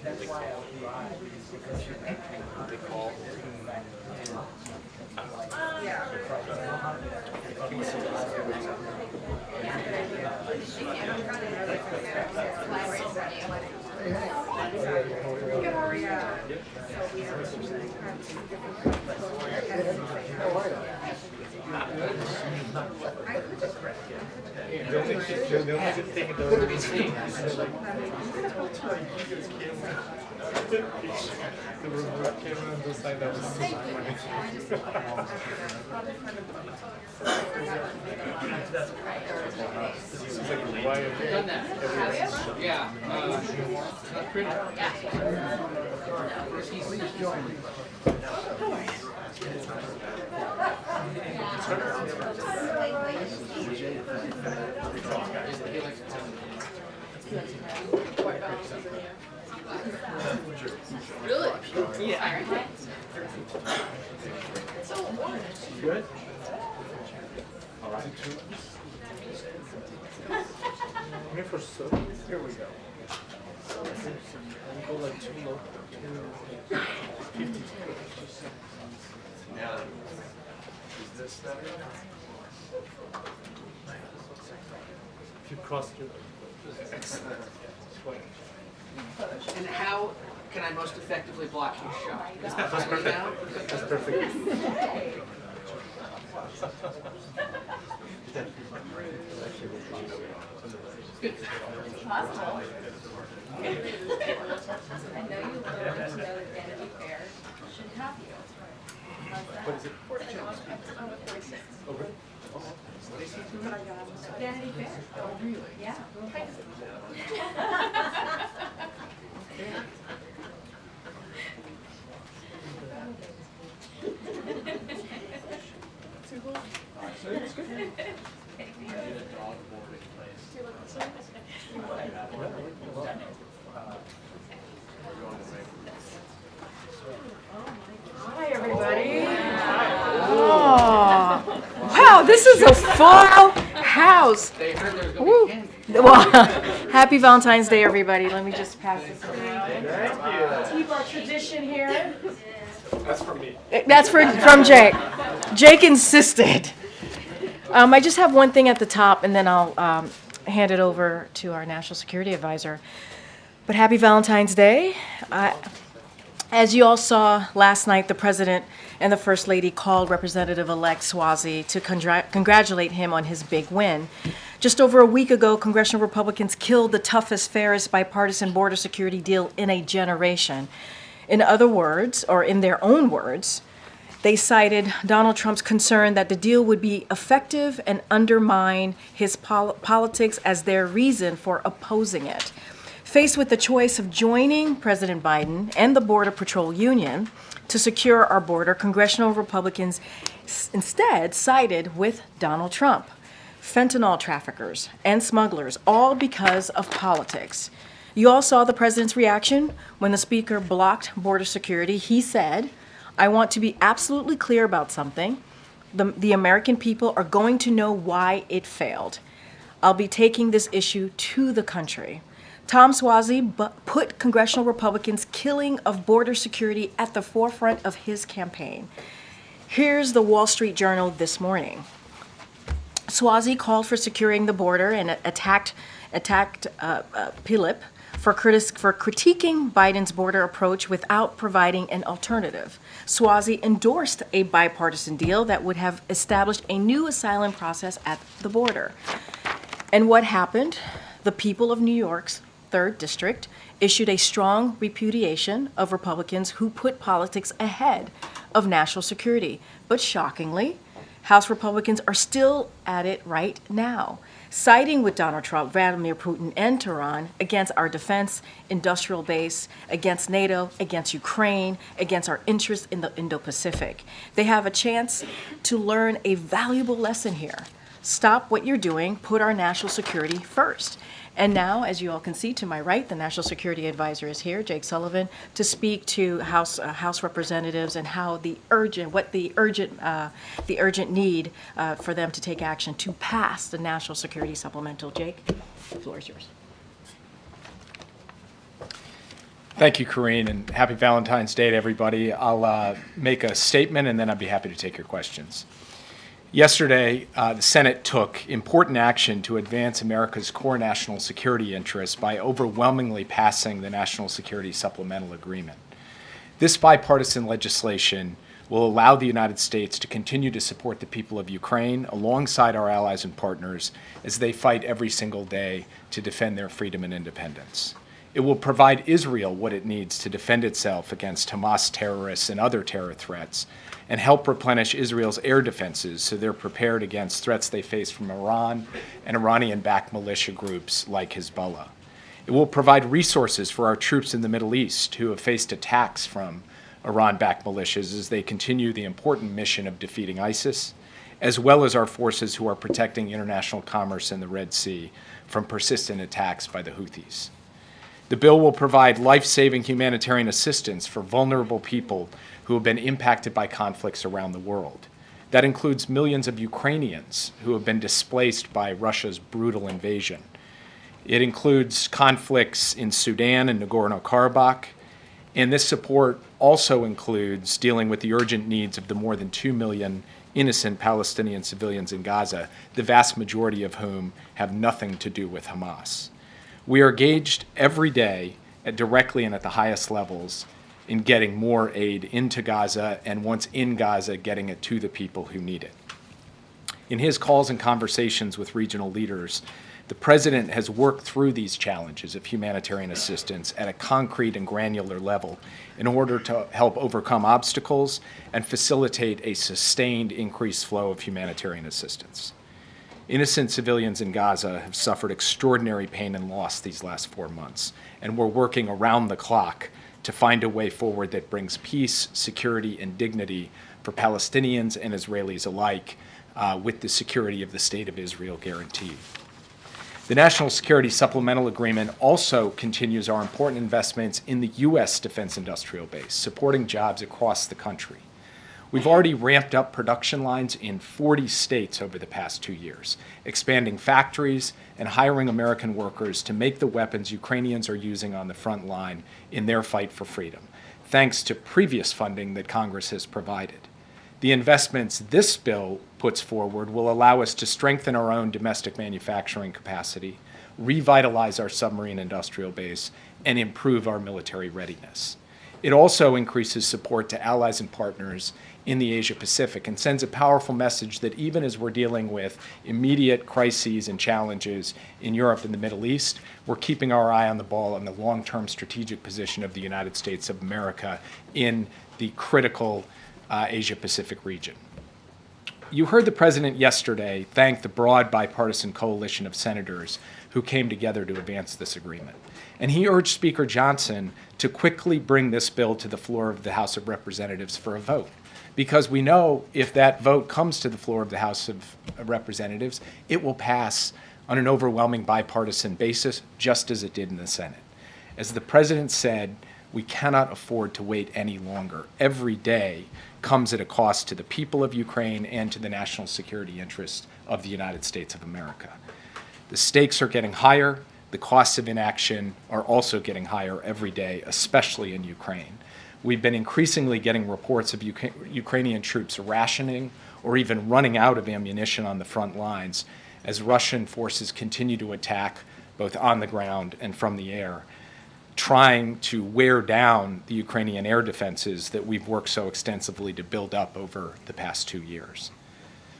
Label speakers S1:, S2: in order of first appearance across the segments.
S1: They call. The remote camera on the side, that was so funny. This is like why
S2: Done that. Yeah. Really? Yeah.
S1: good? All right. I'm here for soda. Here we go. Go like too low. 250. Yeah. Is this better? If you cross your excellent.
S2: And how can I most effectively block your shot?
S1: That's perfect. That's perfect.
S3: Possible. I know you learned to know that Vanity Fair should have you.
S1: What is it?
S3: 46.
S1: Over?
S3: Vanity Fair.
S1: Oh, really?
S3: Yeah.
S1: It's good.
S4: Hi, everybody. Oh, wow, this is a full house.
S2: They heard there was going to be candy.
S4: Well, happy Valentine's Day, everybody. Let me just pass this around. Keep our tradition here.
S1: That's from me.
S4: That's from Jake. Jake insisted. I just have one thing at the top, and then I'll hand it over to our National Security Advisor. But happy Valentine's Day. As you all saw last night, the President and the First Lady called Representative-elect Swazi to congratulate him on his big win. Just over a week ago, congressional Republicans killed the toughest, fairest bipartisan border security deal in a generation. In other words, or in their own words, they cited Donald Trump's concern that the deal would be effective and undermine his politics as their reason for opposing it. Faced with the choice of joining President Biden and the Border Patrol Union to secure our border, congressional Republicans instead sided with Donald Trump. Fentanyl traffickers and smugglers, all because of politics. You all saw the president's reaction when the speaker blocked border security. He said, "I want to be absolutely clear about something. The American people are going to know why it failed. I'll be taking this issue to the country." Tom Swazi put congressional Republicans' killing of border security at the forefront of his campaign. Here's the Wall Street Journal this morning. Swazi called for securing the border and attacked Pilip for critiquing Biden's border approach without providing an alternative. Swazi endorsed a bipartisan deal that would have established a new asylum process at the border. And what happened? The people of New York's 3rd District issued a strong repudiation of Republicans who put politics ahead of national security. But shockingly, House Republicans are still at it right now, siding with Donald Trump, Vladimir Putin, and Tehran against our defense industrial base, against NATO, against Ukraine, against our interests in the Indo-Pacific. They have a chance to learn a valuable lesson here. Stop what you're doing, put our national security first. And now, as you all can see to my right, the National Security Advisor is here, Jake Sullivan, to speak to House representatives and how the urgent need for them to take action to pass the National Security Supplemental. Jake, the floor is yours.
S5: Thank you, Karine, and happy Valentine's Day to everybody. I'll make a statement, and then I'd be happy to take your questions. Yesterday, the Senate took important action to advance America's core national security interests by overwhelmingly passing the National Security Supplemental Agreement. This bipartisan legislation will allow the United States to continue to support the people of Ukraine alongside our allies and partners as they fight every single day to defend their freedom and independence. It will provide Israel what it needs to defend itself against Hamas terrorists and other terror threats, and help replenish Israel's air defenses so they're prepared against threats they face from Iran and Iranian-backed militia groups like Hezbollah. It will provide resources for our troops in the Middle East who have faced attacks from Iran-backed militias as they continue the important mission of defeating ISIS, as well as our forces who are protecting international commerce in the Red Sea from persistent attacks by the Houthis. The bill will provide life-saving humanitarian assistance for vulnerable people who have been impacted by conflicts around the world. That includes millions of Ukrainians who have been displaced by Russia's brutal invasion. It includes conflicts in Sudan and Nagorno-Karabakh, and this support also includes dealing with the urgent needs of the more than 2 million innocent Palestinian civilians in Gaza, the vast majority of whom have nothing to do with Hamas. We are engaged every day, directly and at the highest levels, in getting more aid into Gaza, and once in Gaza, getting it to the people who need it. In his calls and conversations with regional leaders, the President has worked through these challenges of humanitarian assistance at a concrete and granular level in order to help overcome obstacles and facilitate a sustained increased flow of humanitarian assistance. Innocent civilians in Gaza have suffered extraordinary pain and loss these last 4 months, and we're working around the clock to find a way forward that brings peace, security, and dignity for Palestinians and Israelis alike, with the security of the State of Israel guaranteed. The National Security Supplemental Agreement also continues our important investments in the U.S. defense industrial base, supporting jobs across the country. We've already ramped up production lines in 40 states over the past 2 years, expanding factories and hiring American workers to make the weapons Ukrainians are using on the front line in their fight for freedom, thanks to previous funding that Congress has provided. The investments this bill puts forward will allow us to strengthen our own domestic manufacturing capacity, revitalize our submarine industrial base, and improve our military readiness. It also increases support to allies and partners in the Asia-Pacific and sends a powerful message that even as we're dealing with immediate crises and challenges in Europe and the Middle East, we're keeping our eye on the ball on the long-term strategic position of the United States of America in the critical Asia-Pacific region. You heard the President yesterday thank the broad bipartisan coalition of senators who came together to advance this agreement. And he urged Speaker Johnson to quickly bring this bill to the floor of the House of Representatives for a vote. Because we know if that vote comes to the floor of the House of Representatives, it will pass on an overwhelming bipartisan basis, just as it did in the Senate. As the President said, we cannot afford to wait any longer. Every day comes at a cost to the people of Ukraine and to the national security interests of the United States of America. The stakes are getting higher. The costs of inaction are also getting higher every day, especially in Ukraine. We've been increasingly getting reports of Ukrainian troops rationing or even running out of ammunition on the front lines as Russian forces continue to attack both on the ground and from the air, trying to wear down the Ukrainian air defenses that we've worked so extensively to build up over the past 2 years.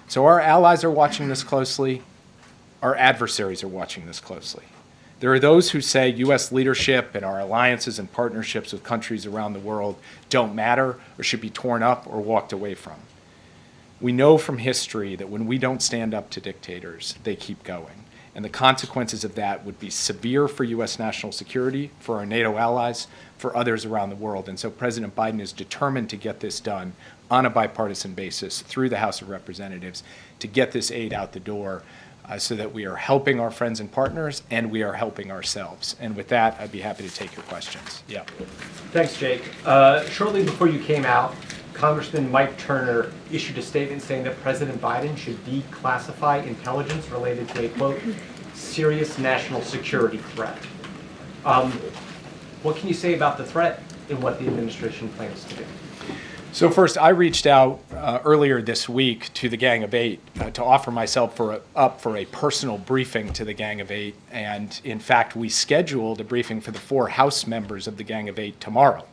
S5: So our allies are watching this closely. Our adversaries are watching this closely. There are those who say U.S. leadership and our alliances and partnerships with countries around the world don't matter or should be torn up or walked away from. We know from history that when we don't stand up to dictators, they keep going. And the consequences of that would be severe for U.S. national security, for our NATO allies, for others around the world. And so President Biden is determined to get this done on a bipartisan basis through the House of Representatives to get this aid out the door so that we are helping our friends and partners and we are helping ourselves. And with that, I'd be happy to take your questions. Yeah.
S6: Thanks, Jake. Shortly before you came out, Congressman Mike Turner issued a statement saying that President Biden should declassify intelligence related to a, quote, serious national security threat. What can you say about the threat and what the administration plans to do?
S5: So first, I reached out earlier this week to the Gang of Eight to offer myself up for a personal briefing to the Gang of Eight. And in fact, we scheduled a briefing for the 4 House members of the Gang of Eight tomorrow.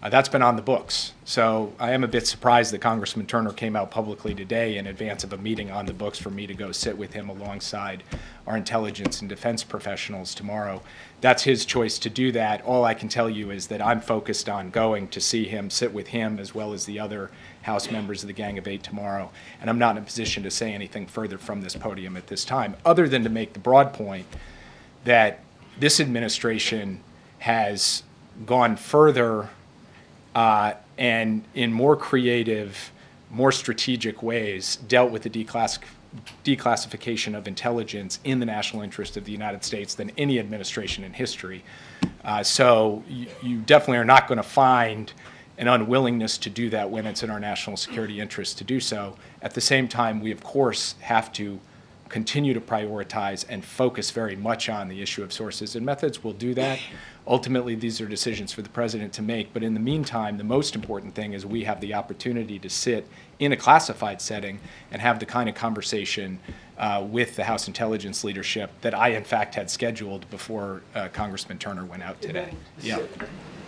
S5: That's been on the books. So I am a bit surprised that Congressman Turner came out publicly today in advance of a meeting on the books for me to go sit with him alongside our intelligence and defense professionals tomorrow. That's his choice to do that. All I can tell you is that I'm focused on going to see him, sit with him, as well as the other House members of the Gang of Eight tomorrow. And I'm not in a position to say anything further from this podium at this time, other than to make the broad point that this administration has gone further and in more creative, more strategic ways dealt with the declassification of intelligence in the national interest of the United States than any administration in history. So you definitely are not going to find an unwillingness to do that when it's in our national security interest to do so. At the same time, we of course have to continue to prioritize and focus very much on the issue of sources and methods. We'll do that. Ultimately, these are decisions for the president to make. But in the meantime, the most important thing is we have the opportunity to sit in a classified setting and have the kind of conversation with the House intelligence leadership that I, in fact, had scheduled before Congressman Turner went out today. Yeah.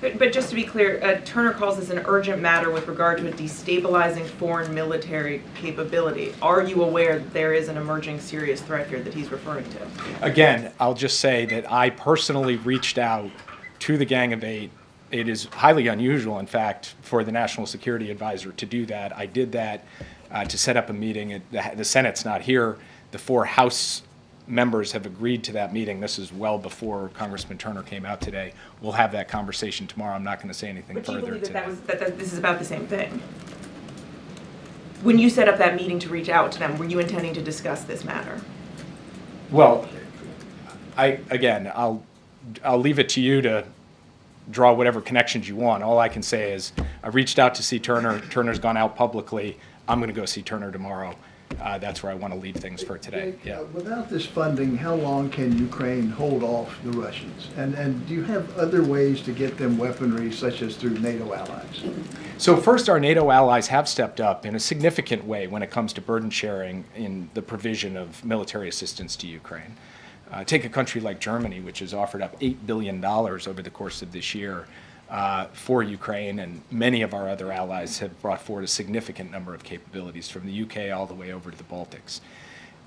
S7: But just to be clear, Turner calls this an urgent matter with regard to a destabilizing foreign military capability. Are you aware that there is an emerging serious threat here that he's referring to?
S5: Again, I'll just say that I personally reached out to the Gang of Eight. It is highly unusual, in fact, for the National Security Advisor to do that. I did that to set up a meeting. The Senate's not here. The 4 House members have agreed to that meeting. This is well before Congressman Turner came out today. We'll have that conversation tomorrow. I'm not going to say anything
S7: But
S5: further
S7: you believe
S5: today.
S7: that this is about the same thing? When you set up that meeting to reach out to them, were you intending to discuss this matter?
S5: Well, I'll leave it to you to draw whatever connections you want. All I can say is I reached out to see Turner. Turner's gone out publicly. I'm going to go see Turner tomorrow. That's where I want to leave things for today. Yeah.
S8: Without this funding, how long can Ukraine hold off the Russians? And do you have other ways to get them weaponry, such as through NATO allies?
S5: So first, our NATO allies have stepped up in a significant way when it comes to burden sharing in the provision of military assistance to Ukraine. Take a country like Germany, which has offered up $8 billion over the course of this year for Ukraine, and many of our other allies have brought forward a significant number of capabilities from the UK all the way over to the Baltics.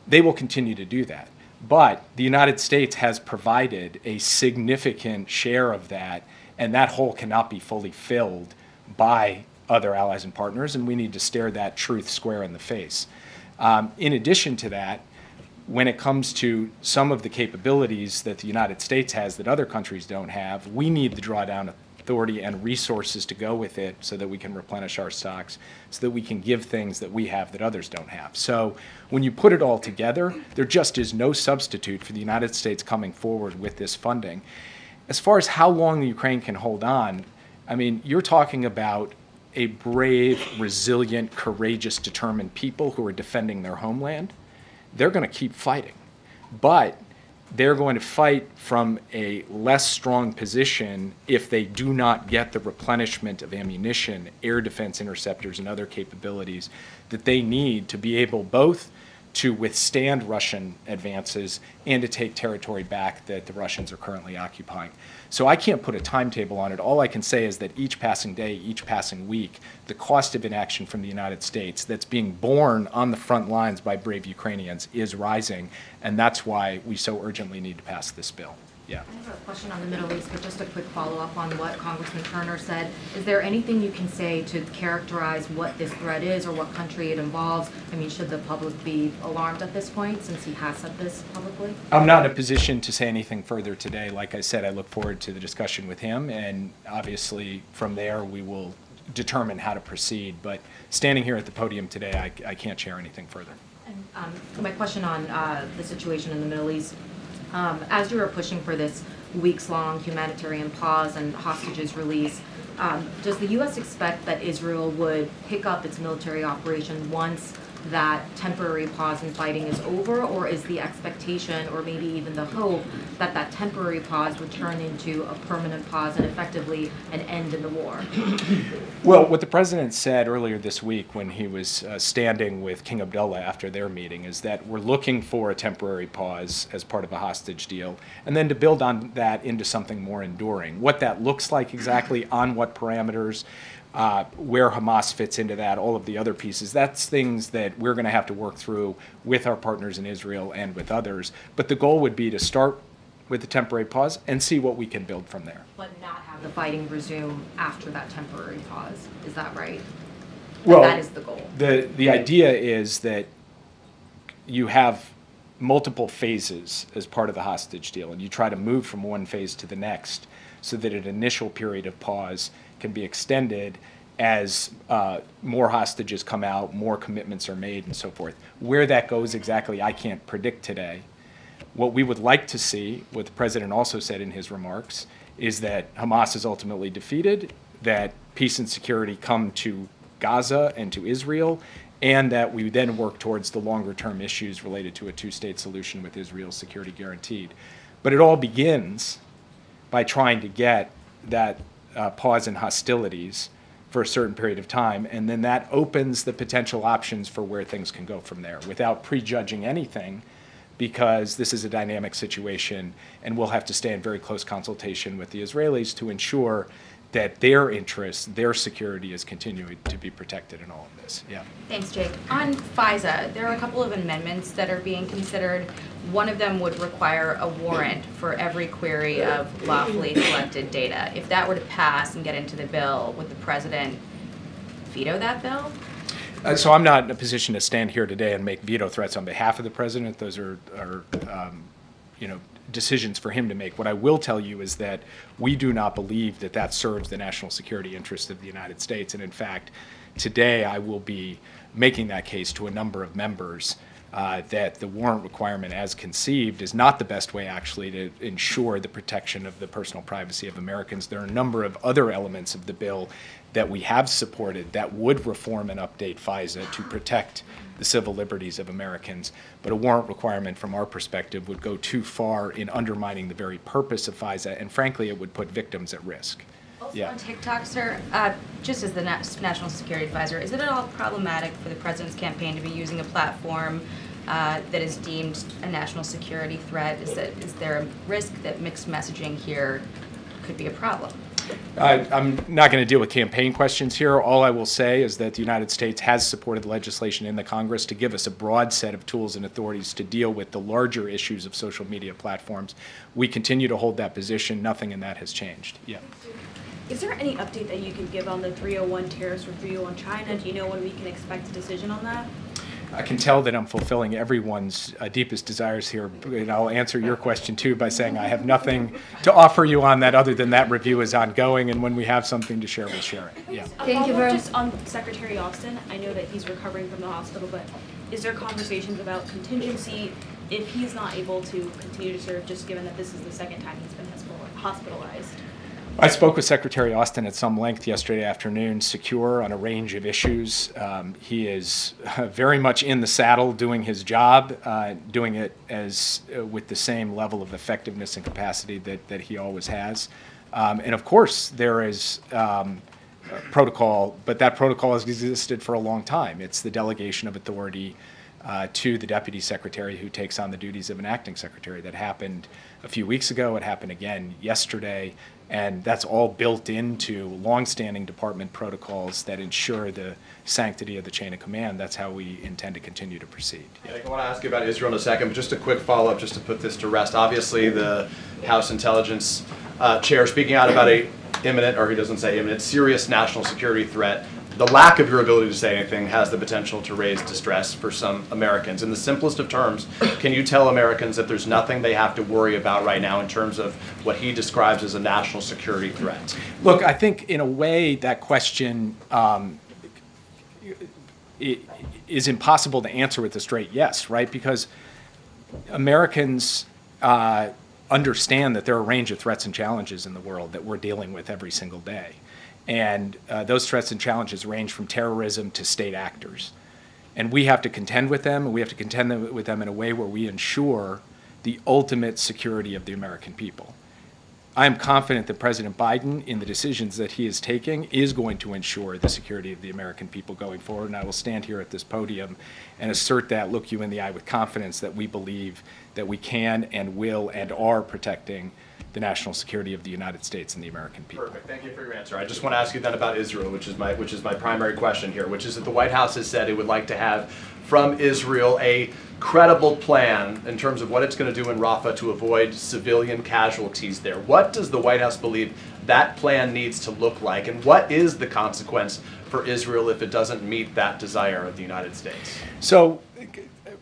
S5: They will continue to do that. But the United States has provided a significant share of that, and that hole cannot be fully filled by other allies and partners, and we need to stare that truth square in the face. In addition to that, when it comes to some of the capabilities that the United States has that other countries don't have, we need the drawdown authority and resources to go with it so that we can replenish our stocks, so that we can give things that we have that others don't have. So when you put it all together, there just is no substitute for the United States coming forward with this funding. As far as how long the Ukraine can hold on, I mean, you're talking about a brave, resilient, courageous, determined people who are defending their homeland. They're going to keep fighting, but they're going to fight from a less strong position if they do not get the replenishment of ammunition, air defense interceptors, and other capabilities that they need to be able both to withstand Russian advances and to take territory back that the Russians are currently occupying. So I can't put a timetable on it. All I can say is that each passing day, each passing week, the cost of inaction from the United States that's being borne on the front lines by brave Ukrainians is rising, and that's why we so urgently need to pass this bill. Yeah.
S9: I have a question on the Middle East, but just a quick follow-up on what Congressman Turner said. Is there anything you can say to characterize what this threat is or what country it involves? I mean, should the public be alarmed at this point since he has said this publicly?
S5: I'm not in a position to say anything further today. Like I said, I look forward to the discussion with him, and obviously from there we will determine how to proceed. But standing here at the podium today, I can't share anything further.
S9: And my question on the situation in the Middle East. As you are pushing for this weeks-long humanitarian pause and hostages release, does the U.S. expect that Israel would pick up its military operation once that temporary pause in fighting is over, or is the expectation, or maybe even the hope, that that temporary pause would turn into a permanent pause and effectively an end in the war?
S5: Well, what the president said earlier this week when he was standing with King Abdullah after their meeting is that we're looking for a temporary pause as part of a hostage deal, and then to build on that into something more enduring. What that looks like exactly, on what parameters, where Hamas fits into that, all of the other pieces, that's things that we're going to have to work through with our partners in Israel and with others. But the goal would be to start with the temporary pause and see what we can build from there.
S9: But not have the fighting resume after that temporary pause, is that right?
S5: Well,
S9: that is the goal.
S5: The idea is that you have multiple phases as part of the hostage deal, and you try to move from one phase to the next so that an initial period of pause can be extended as more hostages come out, more commitments are made, and so forth. Where that goes exactly, I can't predict today. What we would like to see, what the president also said in his remarks, is that Hamas is ultimately defeated, that peace and security come to Gaza and to Israel, and that we then work towards the longer-term issues related to a two-state solution with Israel's security guaranteed. But it all begins by trying to get that pause in hostilities for a certain period of time, and then that opens the potential options for where things can go from there without prejudging anything, because this is a dynamic situation, and we'll have to stay in very close consultation with the Israelis to ensure that their interests, their security is continuing to be protected in all of this. Yeah.
S10: Thanks, Jake. On FISA, there are a couple of amendments that are being considered. One of them would require a warrant for every query of lawfully collected data. If that were to pass and get into the bill, would the president veto that bill?
S5: So I'm not in a position to stand here today and make veto threats on behalf of the president. Those are decisions for him to make. What I will tell you is that we do not believe that that serves the national security interests of the United States. And in fact, today I will be making that case to a number of members that the warrant requirement as conceived is not the best way actually to ensure the protection of the personal privacy of Americans. There are a number of other elements of the bill that we have supported that would reform and update FISA to protect the civil liberties of Americans. But a warrant requirement from our perspective would go too far in undermining the very purpose of FISA, and frankly it would put victims at risk.
S10: Also on TikTok, sir, just as the National Security Advisor, is it at all problematic for the president's campaign to be using a platform that is deemed a national security threat? Is there a risk that mixed messaging here could be a problem?
S5: I'm not going to deal with campaign questions here. All I will say is that the United States has supported legislation in the Congress to give us a broad set of tools and authorities to deal with the larger issues of social media platforms. We continue to hold that position. Nothing in that has changed. Yeah.
S11: Is there any update that you can give on the 301 tariffs or 301 China? Do you know when we can expect a decision on that?
S5: I can tell that I'm fulfilling everyone's deepest desires here, and I'll answer your question too by saying I have nothing to offer you on that other than that review is ongoing, and when we have something to share, we'll share it. Yeah.
S11: Thank you very much. Just on Secretary Austin, I know that he's recovering from the hospital, but is there conversations about contingency if he's not able to continue to serve, just given that this is the second time he's been hospitalized?
S5: I spoke with Secretary Austin at some length yesterday afternoon, secure on a range of issues. He is very much in the saddle doing his job, doing it with the same level of effectiveness and capacity that he always has. And of course, there is protocol, but that protocol has existed for a long time. It's the delegation of authority to the Deputy Secretary who takes on the duties of an acting secretary. That happened a few weeks ago. It happened again yesterday. And that's all built into longstanding department protocols that ensure the sanctity of the chain of command. That's how we intend to continue to proceed.
S12: Yeah. I want to ask you about Israel in a second, but just a quick follow-up just to put this to rest. Obviously, the House Intelligence Chair speaking out about a imminent, or he doesn't say imminent, serious national security threat. The lack of your ability to say anything has the potential to raise distress for some Americans. In the simplest of terms, can you tell Americans that there's nothing they have to worry about right now in terms of what he describes as a national security threat?
S5: Look, I think in a way that question is impossible to answer with a straight yes, right? Because Americans understand that there are a range of threats and challenges in the world that we're dealing with every single day. And those threats and challenges range from terrorism to state actors. And we have to contend with them, and we have to contend with them in a way where we ensure the ultimate security of the American people. I am confident that President Biden, in the decisions that he is taking, is going to ensure the security of the American people going forward. And I will stand here at this podium and assert that, look you in the eye with confidence, that we believe that we can and will and are protecting the national security of the United States and the American people.
S12: Perfect. Thank you for your answer. I just want to ask you then about Israel, which is my primary question here, which is that the White House has said it would like to have from Israel a credible plan in terms of what it's going to do in Rafah to avoid civilian casualties there. What does the White House believe that plan needs to look like, and what is the consequence for Israel if it doesn't meet that desire of the United States?
S5: So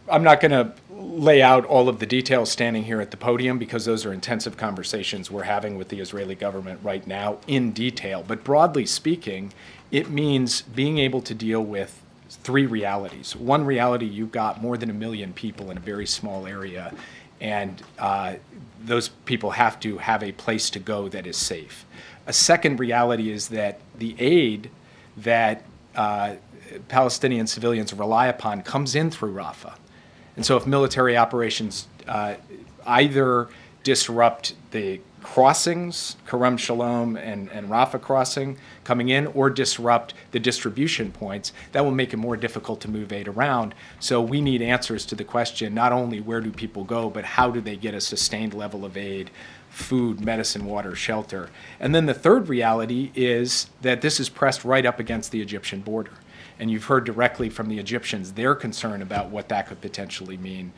S5: I'm not going to lay out all of the details standing here at the podium, because those are intensive conversations we're having with the Israeli government right now in detail. But broadly speaking, it means being able to deal with three realities. One reality, you've got more than 1 million people in a very small area, and those people have to have a place to go that is safe. A second reality is that the aid that Palestinian civilians rely upon comes in through Rafah. And so if military operations either disrupt the crossings, Kerem Shalom and Rafah crossing coming in, or disrupt the distribution points, that will make it more difficult to move aid around. So we need answers to the question, not only where do people go, but how do they get a sustained level of aid, food, medicine, water, shelter. And then the third reality is that this is pressed right up against the Egyptian border. And you've heard directly from the Egyptians their concern about what that could potentially mean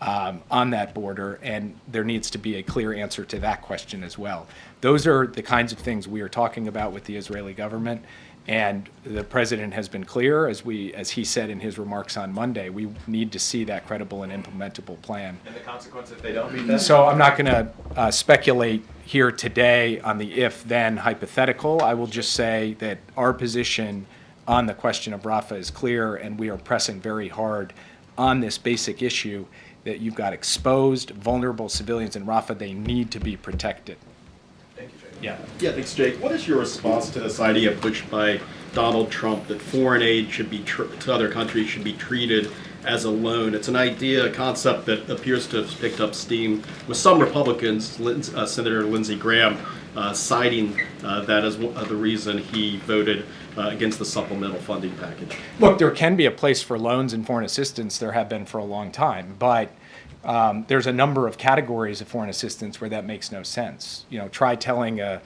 S5: on that border, and there needs to be a clear answer to that question as well. Those are the kinds of things we are talking about with the Israeli government, and the president has been clear, as he said in his remarks on Monday, we need to see that credible and implementable plan.
S12: And the consequence if they don't meet that?
S5: So I'm not going to speculate here today on the if-then hypothetical. I will just say that our position on the question of Rafah is clear, and we are pressing very hard on this basic issue that you've got exposed, vulnerable civilians in Rafah. They need to be protected.
S12: Thank you, Jake.
S13: Yeah, thanks, Jake. What is your response to this idea pushed by Donald Trump that foreign aid should be to other countries should be treated as a loan? It's an idea, a concept that appears to have picked up steam with some Republicans, Senator Lindsey Graham, citing that as the reason he voted against the supplemental funding package.
S5: Look, there can be a place for loans and foreign assistance. There have been for a long time, but there's a number of categories of foreign assistance where that makes no sense. You know, try telling a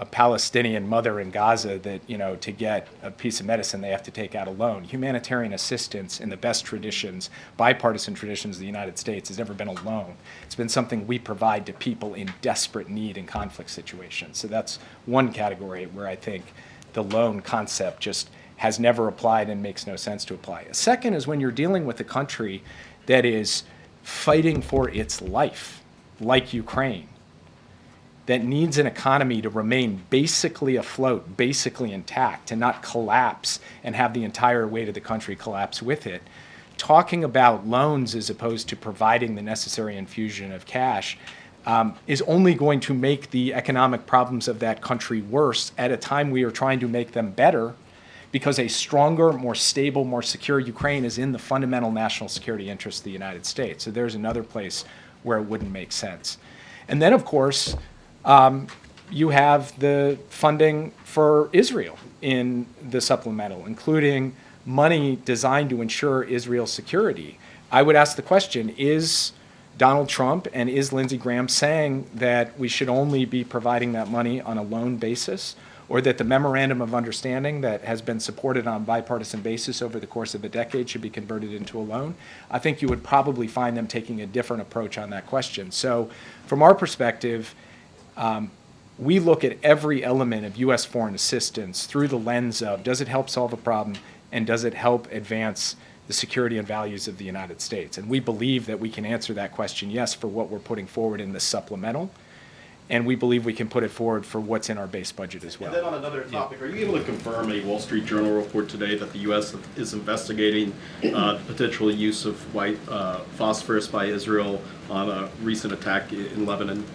S5: Palestinian mother in Gaza that, you know, to get a piece of medicine they have to take out a loan. Humanitarian assistance in the best traditions, bipartisan traditions of the United States, has never been a loan. It's been something we provide to people in desperate need in conflict situations. So that's one category where I think the loan concept just has never applied and makes no sense to apply. A second is when you're dealing with a country that is fighting for its life, like Ukraine, that needs an economy to remain basically afloat, basically intact, to not collapse and have the entire weight of the country collapse with it. Talking about loans as opposed to providing the necessary infusion of cash is only going to make the economic problems of that country worse at a time we are trying to make them better, because a stronger, more stable, more secure Ukraine is in the fundamental national security interests of the United States. So there's another place where it wouldn't make sense. And then, of course, you have the funding for Israel in the supplemental, including money designed to ensure Israel's security. I would ask the question, is Donald Trump and is Lindsey Graham saying that we should only be providing that money on a loan basis, or that the memorandum of understanding that has been supported on a bipartisan basis over the course of a decade should be converted into a loan? I think you would probably find them taking a different approach on that question. So from our perspective, we look at every element of U.S. foreign assistance through the lens of, does it help solve a problem, and does it help advance the security and values of the United States? And we believe that we can answer that question, yes, for what we're putting forward in the supplemental, and we believe we can put it forward for what's in our base budget as well.
S13: And then on another topic, are you able to confirm a Wall Street Journal report today that the U.S. is investigating the potential use of white phosphorus by Israel on a recent attack in Lebanon?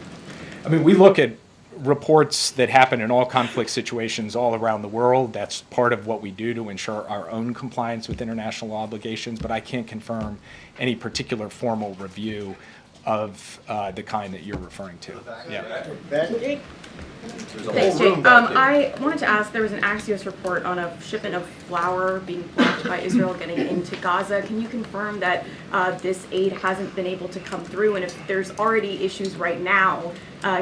S5: I mean, we look at reports that happen in all conflict situations all around the world. That's part of what we do to ensure our own compliance with international obligations, but I can't confirm any particular formal review of the kind that you're referring to. Yeah.
S11: Thanks, Jake. I wanted to ask, there was an Axios report on a shipment of flour being blocked by Israel getting into Gaza. Can you confirm that this aid hasn't been able to come through? And if there's already issues right now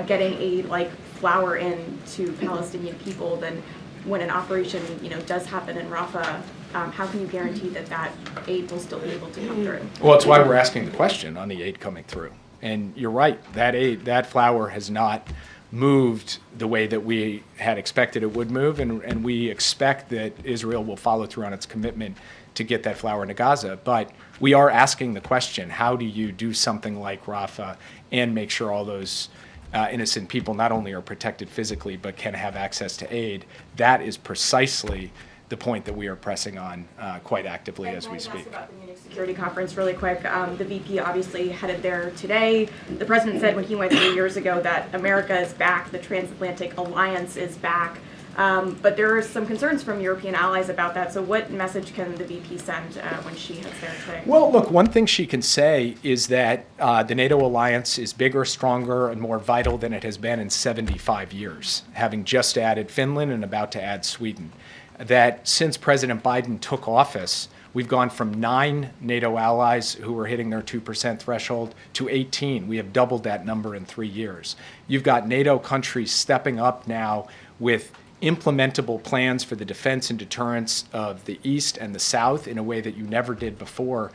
S11: getting aid like flour in to Palestinian people, then when an operation does happen in Rafah, how can you guarantee that that aid will still be able to come through?
S5: Well, it's why we're asking the question on the aid coming through. And you're right, that flour has not moved the way that we had expected it would move, and we expect that Israel will follow through on its commitment to get that flour into Gaza. But we are asking the question, how do you do something like Rafah and make sure all those innocent people not only are protected physically but can have access to aid? That is precisely the point that we are pressing on quite actively as we speak.
S11: About the Munich Security Conference really quick. The VP obviously headed there today. The president said when he went 3 years ago that America is back, the transatlantic alliance is back. But there are some concerns from European allies about that. So what message can the VP send when she heads there today?
S5: Well, look, one thing she can say is that the NATO alliance is bigger, stronger, and more vital than it has been in 75 years, having just added Finland and about to add Sweden. That since President Biden took office, we've gone from 9 NATO allies who were hitting their 2% threshold to 18. We have doubled that number in 3 years. You've got NATO countries stepping up now with implementable plans for the defense and deterrence of the East and the South in a way that you never did before.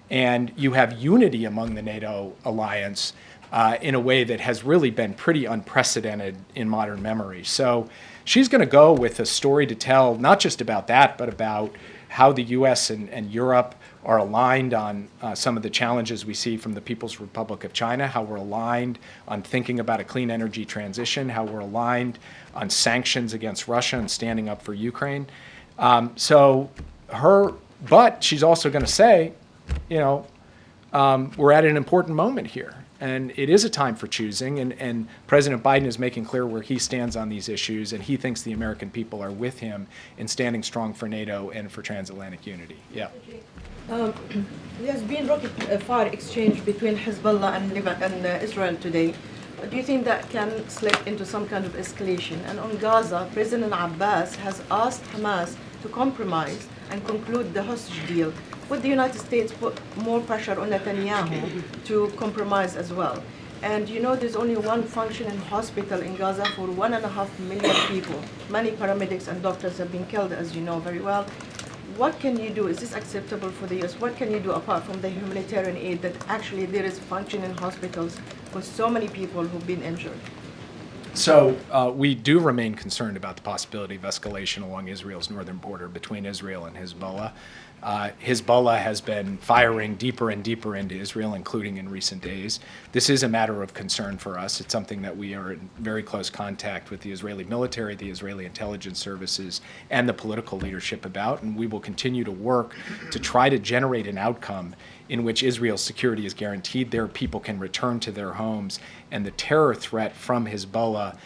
S5: And you have unity among the NATO alliance in a way that has really been pretty unprecedented in modern memory. So she's going to go with a story to tell, not just about that, but about how the U.S. and Europe are aligned on some of the challenges we see from the People's Republic of China, how we're aligned on thinking about a clean energy transition, how we're aligned on sanctions against Russia and standing up for Ukraine. But she's also going to say, we're at an important moment here. And it is a time for choosing, and President Biden is making clear where he stands on these issues, and he thinks the American people are with him in standing strong for NATO and for transatlantic unity. Yeah.
S14: There has been rocket fire exchange between Hezbollah and Israel today. Do you think that can slip into some kind of escalation? And on Gaza, President Abbas has asked Hamas to compromise and conclude the hostage deal. Would the United States put more pressure on Netanyahu to compromise as well? And there's only one functioning hospital in Gaza for 1.5 million people. Many paramedics and doctors have been killed, as you know very well. What can you do? Is this acceptable for the U.S.? What can you do apart from the humanitarian aid that actually there is functioning hospitals for so many people who've been injured?
S5: So we do remain concerned about the possibility of escalation along Israel's northern border between Israel and Hezbollah. Hezbollah has been firing deeper and deeper into Israel, including in recent days. This is a matter of concern for us. It's something that we are in very close contact with the Israeli military, the Israeli intelligence services, and the political leadership about, and we will continue to work to try to generate an outcome in which Israel's security is guaranteed, their people can return to their homes, and the terror threat from Hezbollah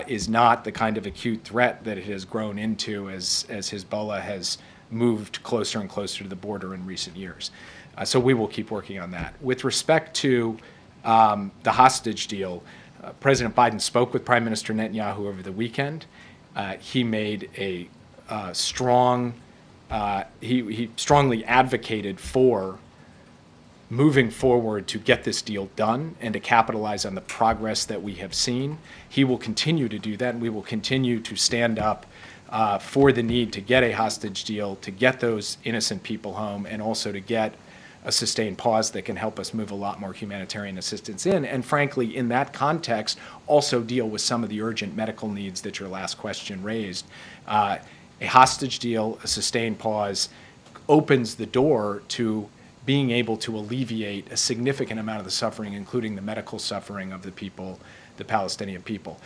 S5: is not the kind of acute threat that it has grown into as Hezbollah has moved closer and closer to the border in recent years. So we will keep working on that. With respect to the hostage deal, President Biden spoke with Prime Minister Netanyahu over the weekend. He made a he strongly advocated for moving forward to get this deal done and to capitalize on the progress that we have seen. He will continue to do that, and we will continue to stand up for the need to get a hostage deal, to get those innocent people home, and also to get a sustained pause that can help us move a lot more humanitarian assistance in. And frankly, in that context, also deal with some of the urgent medical needs that your last question raised. A hostage deal, a sustained pause, opens the door to being able to alleviate a significant amount of the suffering, including the medical suffering of the people, the Palestinian people.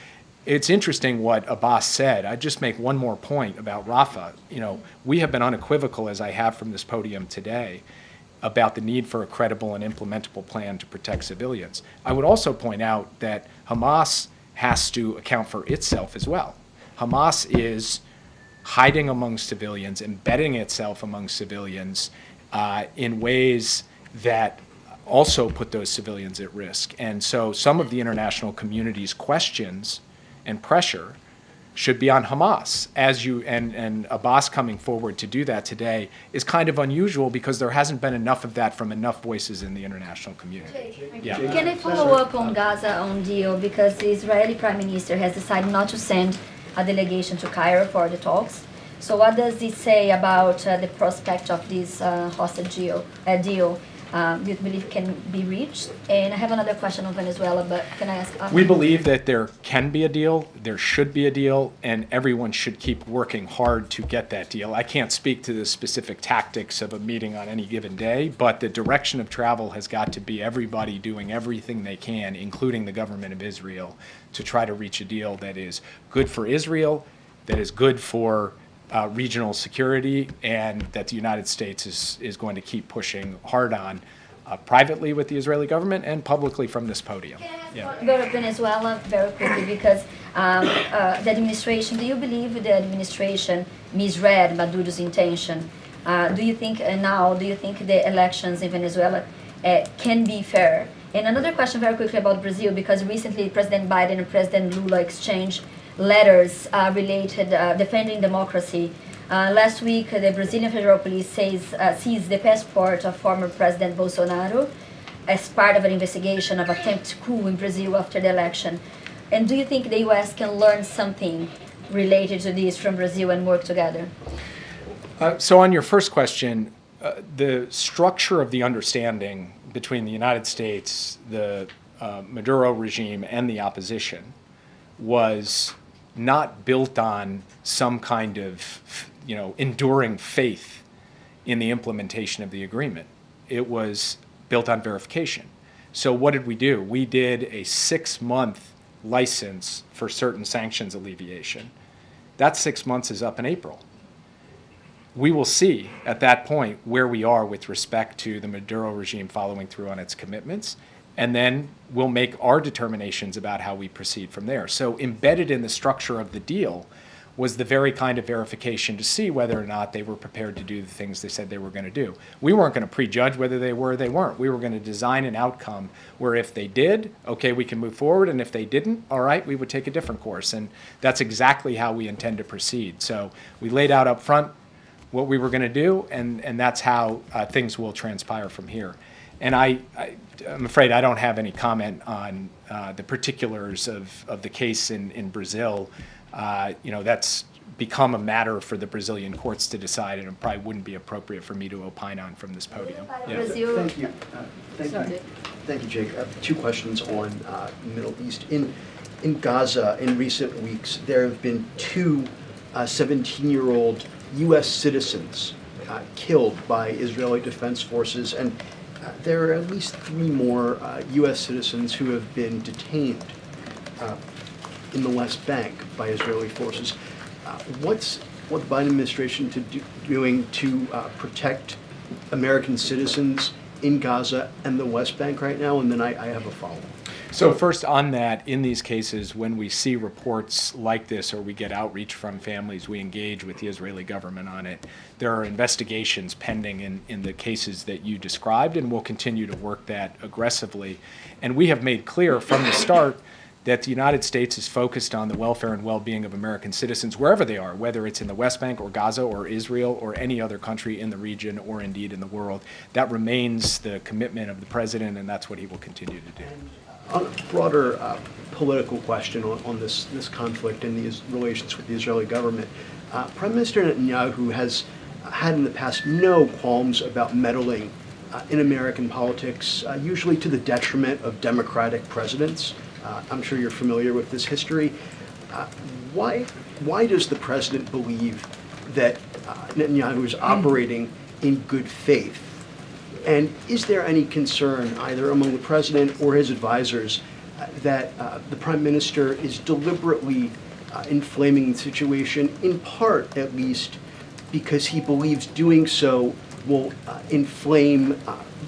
S5: It's interesting what Abbas said. I'd just make one more point about Rafah. We have been unequivocal, as I have from this podium today, about the need for a credible and implementable plan to protect civilians. I would also point out that Hamas has to account for itself as well. Hamas is hiding among civilians, embedding itself among civilians in ways that also put those civilians at risk. And so some of the international community's questions and pressure should be on Hamas. And Abbas coming forward to do that today is kind of unusual because there hasn't been enough of that from enough voices in the international community. Yeah.
S15: Can I follow up on Gaza on deal, because the Israeli Prime Minister has decided not to send a delegation to Cairo for the talks. So what does this say about the prospect of this hostage deal? Do you believe can be reached? And I have another question on Venezuela, but can I ask after?
S5: We believe that there can be a deal, there should be a deal, and everyone should keep working hard to get that deal. I can't speak to the specific tactics of a meeting on any given day, but the direction of travel has got to be everybody doing everything they can, including the government of Israel, to try to reach a deal that is good for Israel, that is good for regional security, and that the United States is going to keep pushing hard on privately with the Israeli government and publicly from this podium.
S15: Go to Venezuela very quickly, because the administration, do you believe the administration misread Maduro's intention? Do you think the elections in Venezuela can be fair? And another question very quickly about Brazil, because recently President Biden and President Lula exchanged letters related defending democracy. Last week, the Brazilian Federal Police seized the passport of former President Bolsonaro as part of an investigation of attempted coup in Brazil after the election. And do you think the U.S. can learn something related to this from Brazil and work together?
S5: So on your first question, the structure of the understanding between the United States, the Maduro regime, and the opposition was not built on some kind of, enduring faith in the implementation of the agreement. It was built on verification. So what did we do? We did a 6-month license for certain sanctions alleviation. That 6 months is up in April. We will see at that point where we are with respect to the Maduro regime following through on its commitments, and then we'll make our determinations about how we proceed from there. So embedded in the structure of the deal was the very kind of verification to see whether or not they were prepared to do the things they said they were going to do. We weren't going to prejudge whether they were or they weren't. We were going to design an outcome where if they did, okay, we can move forward, and if they didn't, all right, we would take a different course. And that's exactly how we intend to proceed. So we laid out up front what we were going to do, and that's how things will transpire from here. And I'm afraid I don't have any comment on the particulars of the case in Brazil. That's become a matter for the Brazilian courts to decide, and it probably wouldn't be appropriate for me to opine on from this podium. Yeah.
S16: Thank you. Thank you, Jake. 2 questions on the Middle East. In Gaza, in recent weeks, there have been 2 17-year-old U.S. citizens killed by Israeli Defense Forces, and there are at least 3 more U.S. citizens who have been detained in the West Bank by Israeli forces. What's the Biden administration doing to protect American citizens in Gaza and the West Bank right now? And then I have a follow-up.
S5: So first on that, in these cases, when we see reports like this or we get outreach from families, we engage with the Israeli government on it. There are investigations pending in the cases that you described, and we'll continue to work that aggressively. And we have made clear from the start that the United States is focused on the welfare and well-being of American citizens wherever they are, whether it's in the West Bank or Gaza or Israel or any other country in the region or indeed in the world. That remains the commitment of the president, and that's what he will continue to do.
S16: On a broader political question on this conflict and these relations with the Israeli government, Prime Minister Netanyahu has had in the past no qualms about meddling in American politics, usually to the detriment of Democratic presidents. I'm sure you're familiar with this history. Why does the president believe that Netanyahu is operating in good faith? And is there any concern, either among the president or his advisors, that the prime minister is deliberately inflaming the situation, in part at least, because he believes doing so will inflame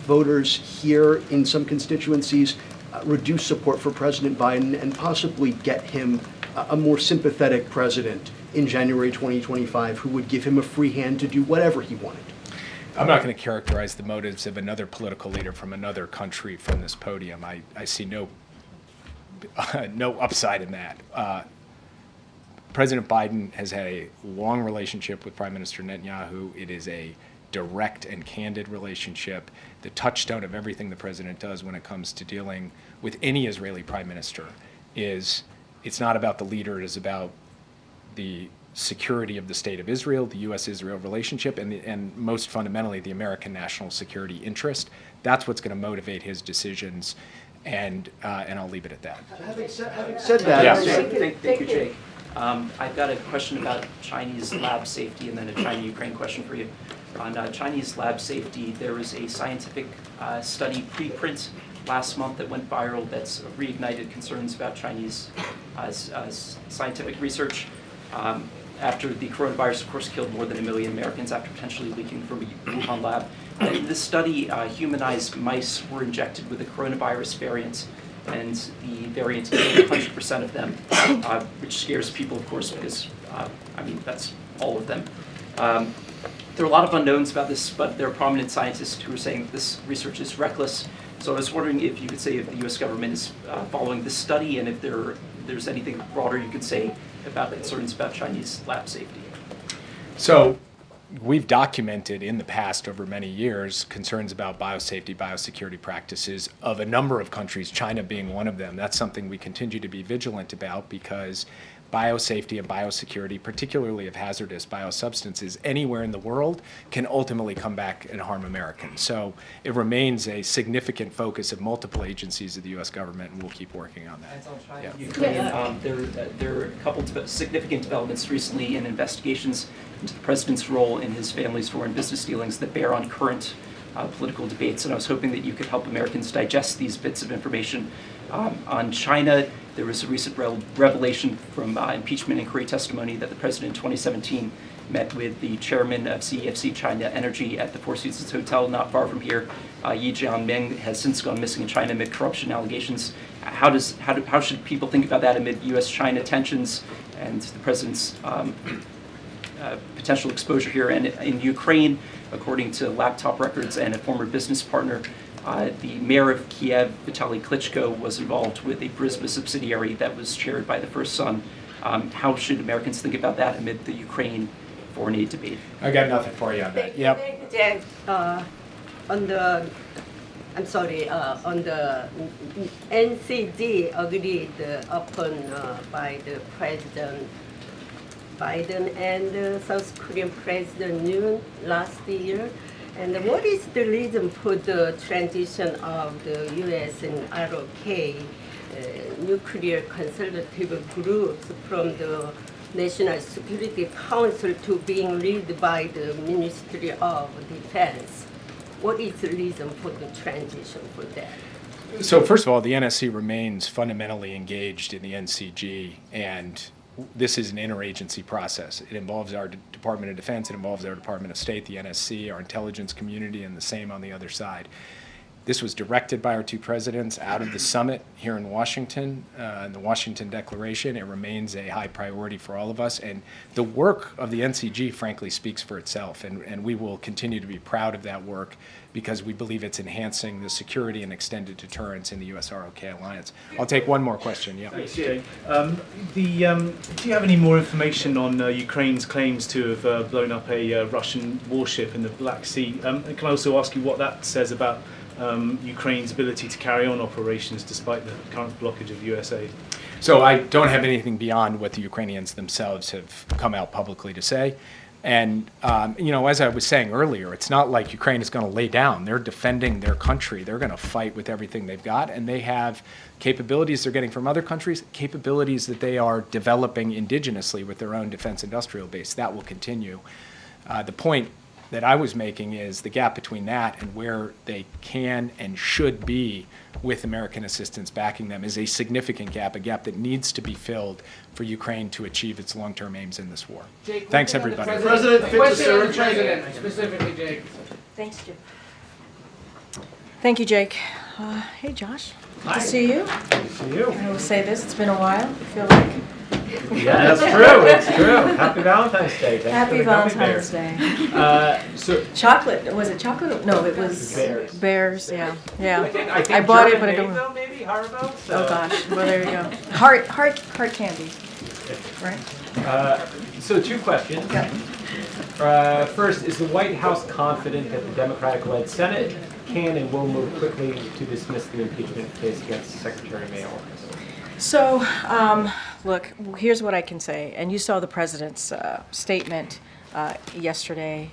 S16: voters here in some constituencies reduce support for President Biden and possibly get him a more sympathetic president in January 2025 who would give him a free hand to do whatever he wanted?
S5: I'm not going to characterize the motives of another political leader from another country from this podium. I see no upside in that. President Biden has had a long relationship with Prime Minister Netanyahu. It is a direct and candid relationship. The touchstone of everything the president does when it comes to dealing with any Israeli prime minister is it's not about the leader, it is about the security of the state of Israel, the U.S.-Israel relationship, and most fundamentally, the American national security interest. That's what's going to motivate his decisions, and I'll leave it at that.
S16: Having said that,
S5: yeah.
S17: Thank you, Jake. I've got a question about Chinese lab safety and then a China-Ukraine question for you. On Chinese lab safety, there was a scientific study preprint last month that went viral that's reignited concerns about Chinese scientific research. After the coronavirus, of course, killed more than 1 million Americans after potentially leaking from a Wuhan lab. In this study, humanized mice were injected with a coronavirus variant, and the variant killed 100% of them, which scares people, of course, because, I mean, that's all of them. There are a lot of unknowns about this, but there are prominent scientists who are saying that this research is reckless. So I was wondering if you could say if the U.S. government is following this study, and if there's anything broader you could say about concerns about Chinese lab safety.
S5: So we've documented in the past over many years concerns about biosafety, biosecurity practices of a number of countries, China being one of them. That's something we continue to be vigilant about because biosafety and biosecurity, particularly of hazardous biosubstances anywhere in the world, can ultimately come back and harm Americans. So it remains a significant focus of multiple agencies of the U.S. government, and we'll keep working on that. Yeah.
S17: Ukraine, there are a couple of significant developments recently in investigations into the president's role in his family's foreign business dealings that bear on current political debates, and I was hoping that you could help Americans digest these bits of information. On China, there was a recent revelation from impeachment inquiry testimony that the president in 2017 met with the chairman of CEFC China Energy at the Four Seasons Hotel not far from here. Yi Jianming has since gone missing in China amid corruption allegations. How should people think about that amid U.S.-China tensions and the president's potential exposure here? And in Ukraine, according to laptop records and a former business partner, the mayor of Kiev, Vitaly Klitschko, was involved with a Burisma subsidiary that was chaired by the first son. How should Americans think about that amid the Ukraine foreign aid debate?
S5: I got nothing for you on that. Yep.
S14: Jack, on the NCD agreed upon by the President Biden and South Korean President Yoon last year. And what is the reason for the transition of the U.S. and ROK nuclear consultative groups from the National Security Council to being led by the Ministry of Defense? What is the reason for the transition for that?
S5: So first of all, the NSC remains fundamentally engaged in the NCG, and this is an interagency process. It involves our Department of Defense, it involves our Department of State, the NSC, our intelligence community, and the same on the other side. This was directed by our two presidents out of the summit here in Washington, in the Washington Declaration. It remains a high priority for all of us, and the work of the NCG, frankly, speaks for itself, and we will continue to be proud of that work because we believe it's enhancing the security and extended deterrence in the U.S.-ROK alliance. I'll take one more question. Yeah.
S18: Thanks, Jay. Do you have any more information on Ukraine's claims to have blown up a Russian warship in the Black Sea? And can I also ask you what that says about Ukraine's ability to carry on operations despite the current blockage of US aid?
S5: So I don't have anything beyond what the Ukrainians themselves have come out publicly to say. And, you know, as I was saying earlier, it's not like Ukraine is going to lay down. They're defending their country. They're going to fight with everything they've got. And they have capabilities they're getting from other countries, capabilities that they are developing indigenously with their own defense industrial base. That will continue. The point that I was making is the gap between that and where they can and should be with American assistance backing them is a significant gap, a gap that needs to be filled for Ukraine to achieve its long-term aims in this war.
S2: Jake,
S5: thanks, everybody.
S2: President, President, specifically, Jake.
S4: Thanks, Jim. Thank you, Jake. Hey, Josh. Good to see you.
S6: Good to see you.
S4: I will say this, it's been a while. I feel like...
S6: Yeah, that's true. It's true. Happy Valentine's Day. Thanks
S4: Happy
S6: for the gummy
S4: Valentine's
S6: bears.
S4: Day. Chocolate, was it chocolate? No, it was
S6: Bears.
S4: Bears, yeah. Yeah.
S6: I think
S4: I bought it,
S6: German
S4: but I
S6: name,
S4: don't...
S6: though, maybe Haribo.
S4: Oh gosh, well there you go. Heart candy, right?
S6: So 2 questions. First, is the White House confident that the Democratic-led Senate can and will move quickly to dismiss the impeachment case against Secretary Mayo?
S4: So, look, here's what I can say. And you saw the president's statement yesterday,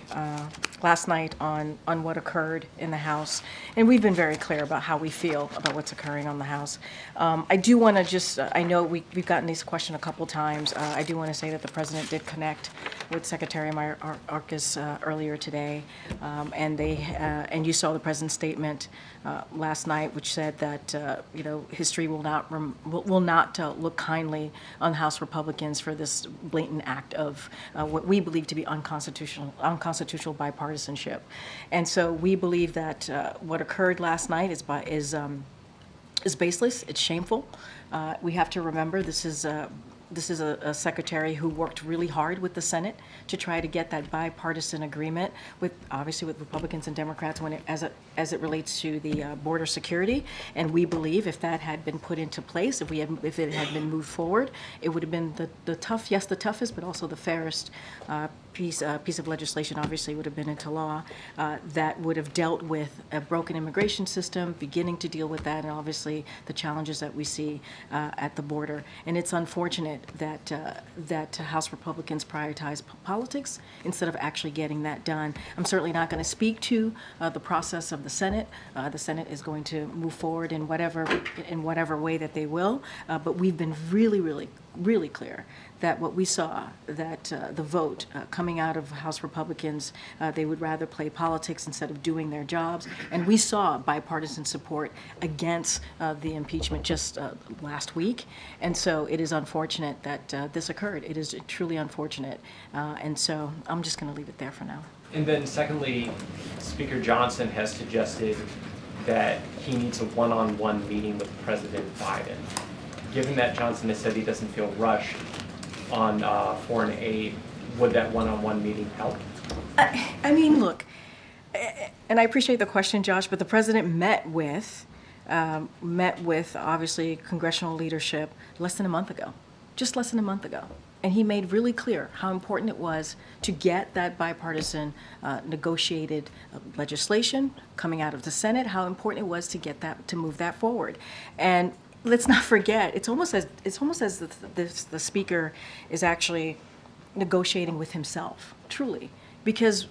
S4: last night on what occurred in the House. And we've been very clear about how we feel about what's occurring on the House. I do want to just, I know we've gotten this question a couple times. I do want to say that the president did connect with Secretary Marcus earlier today. And you saw the president's statement last night, which said that, history will not look kindly on House Republicans for this blatant act of what we believe to be unconstitutional bipartisanship. And so we believe that what occurred last night is baseless. It's shameful. We have to remember this is a secretary who worked really hard with the Senate to try to get that bipartisan agreement obviously with Republicans and Democrats as it relates to the border security. And we believe if that had been put into place, if it had been moved forward, it would have been the toughest, but also the fairest piece of legislation. Obviously would have been into law that would have dealt with a broken immigration system, beginning to deal with that, and obviously the challenges that we see at the border. And it's unfortunate that House Republicans prioritize politics instead of actually getting that done. I'm certainly not going to speak to the process of the Senate. The Senate is going to move forward in whatever way that they will. But we've been really clear that what we saw, that the vote coming out of House Republicans, they would rather play politics instead of doing their jobs. And we saw bipartisan support against the impeachment just last week. And so it is unfortunate that this occurred. It is truly unfortunate. And so I'm just going to leave it there for now.
S6: And then secondly, Speaker Johnson has suggested that he needs a one-on-one meeting with President Biden. Given that Johnson has said he doesn't feel rushed on foreign aid, would that one-on-one meeting help?
S4: I mean, look, and I appreciate the question, Josh, but the president met with obviously congressional leadership less than a month ago, just less than a month ago. And he made really clear how important it was to get that bipartisan negotiated legislation coming out of the Senate, how important it was to get that, to move that forward. And let's not forget, it's almost as the speaker is actually negotiating with himself, truly, because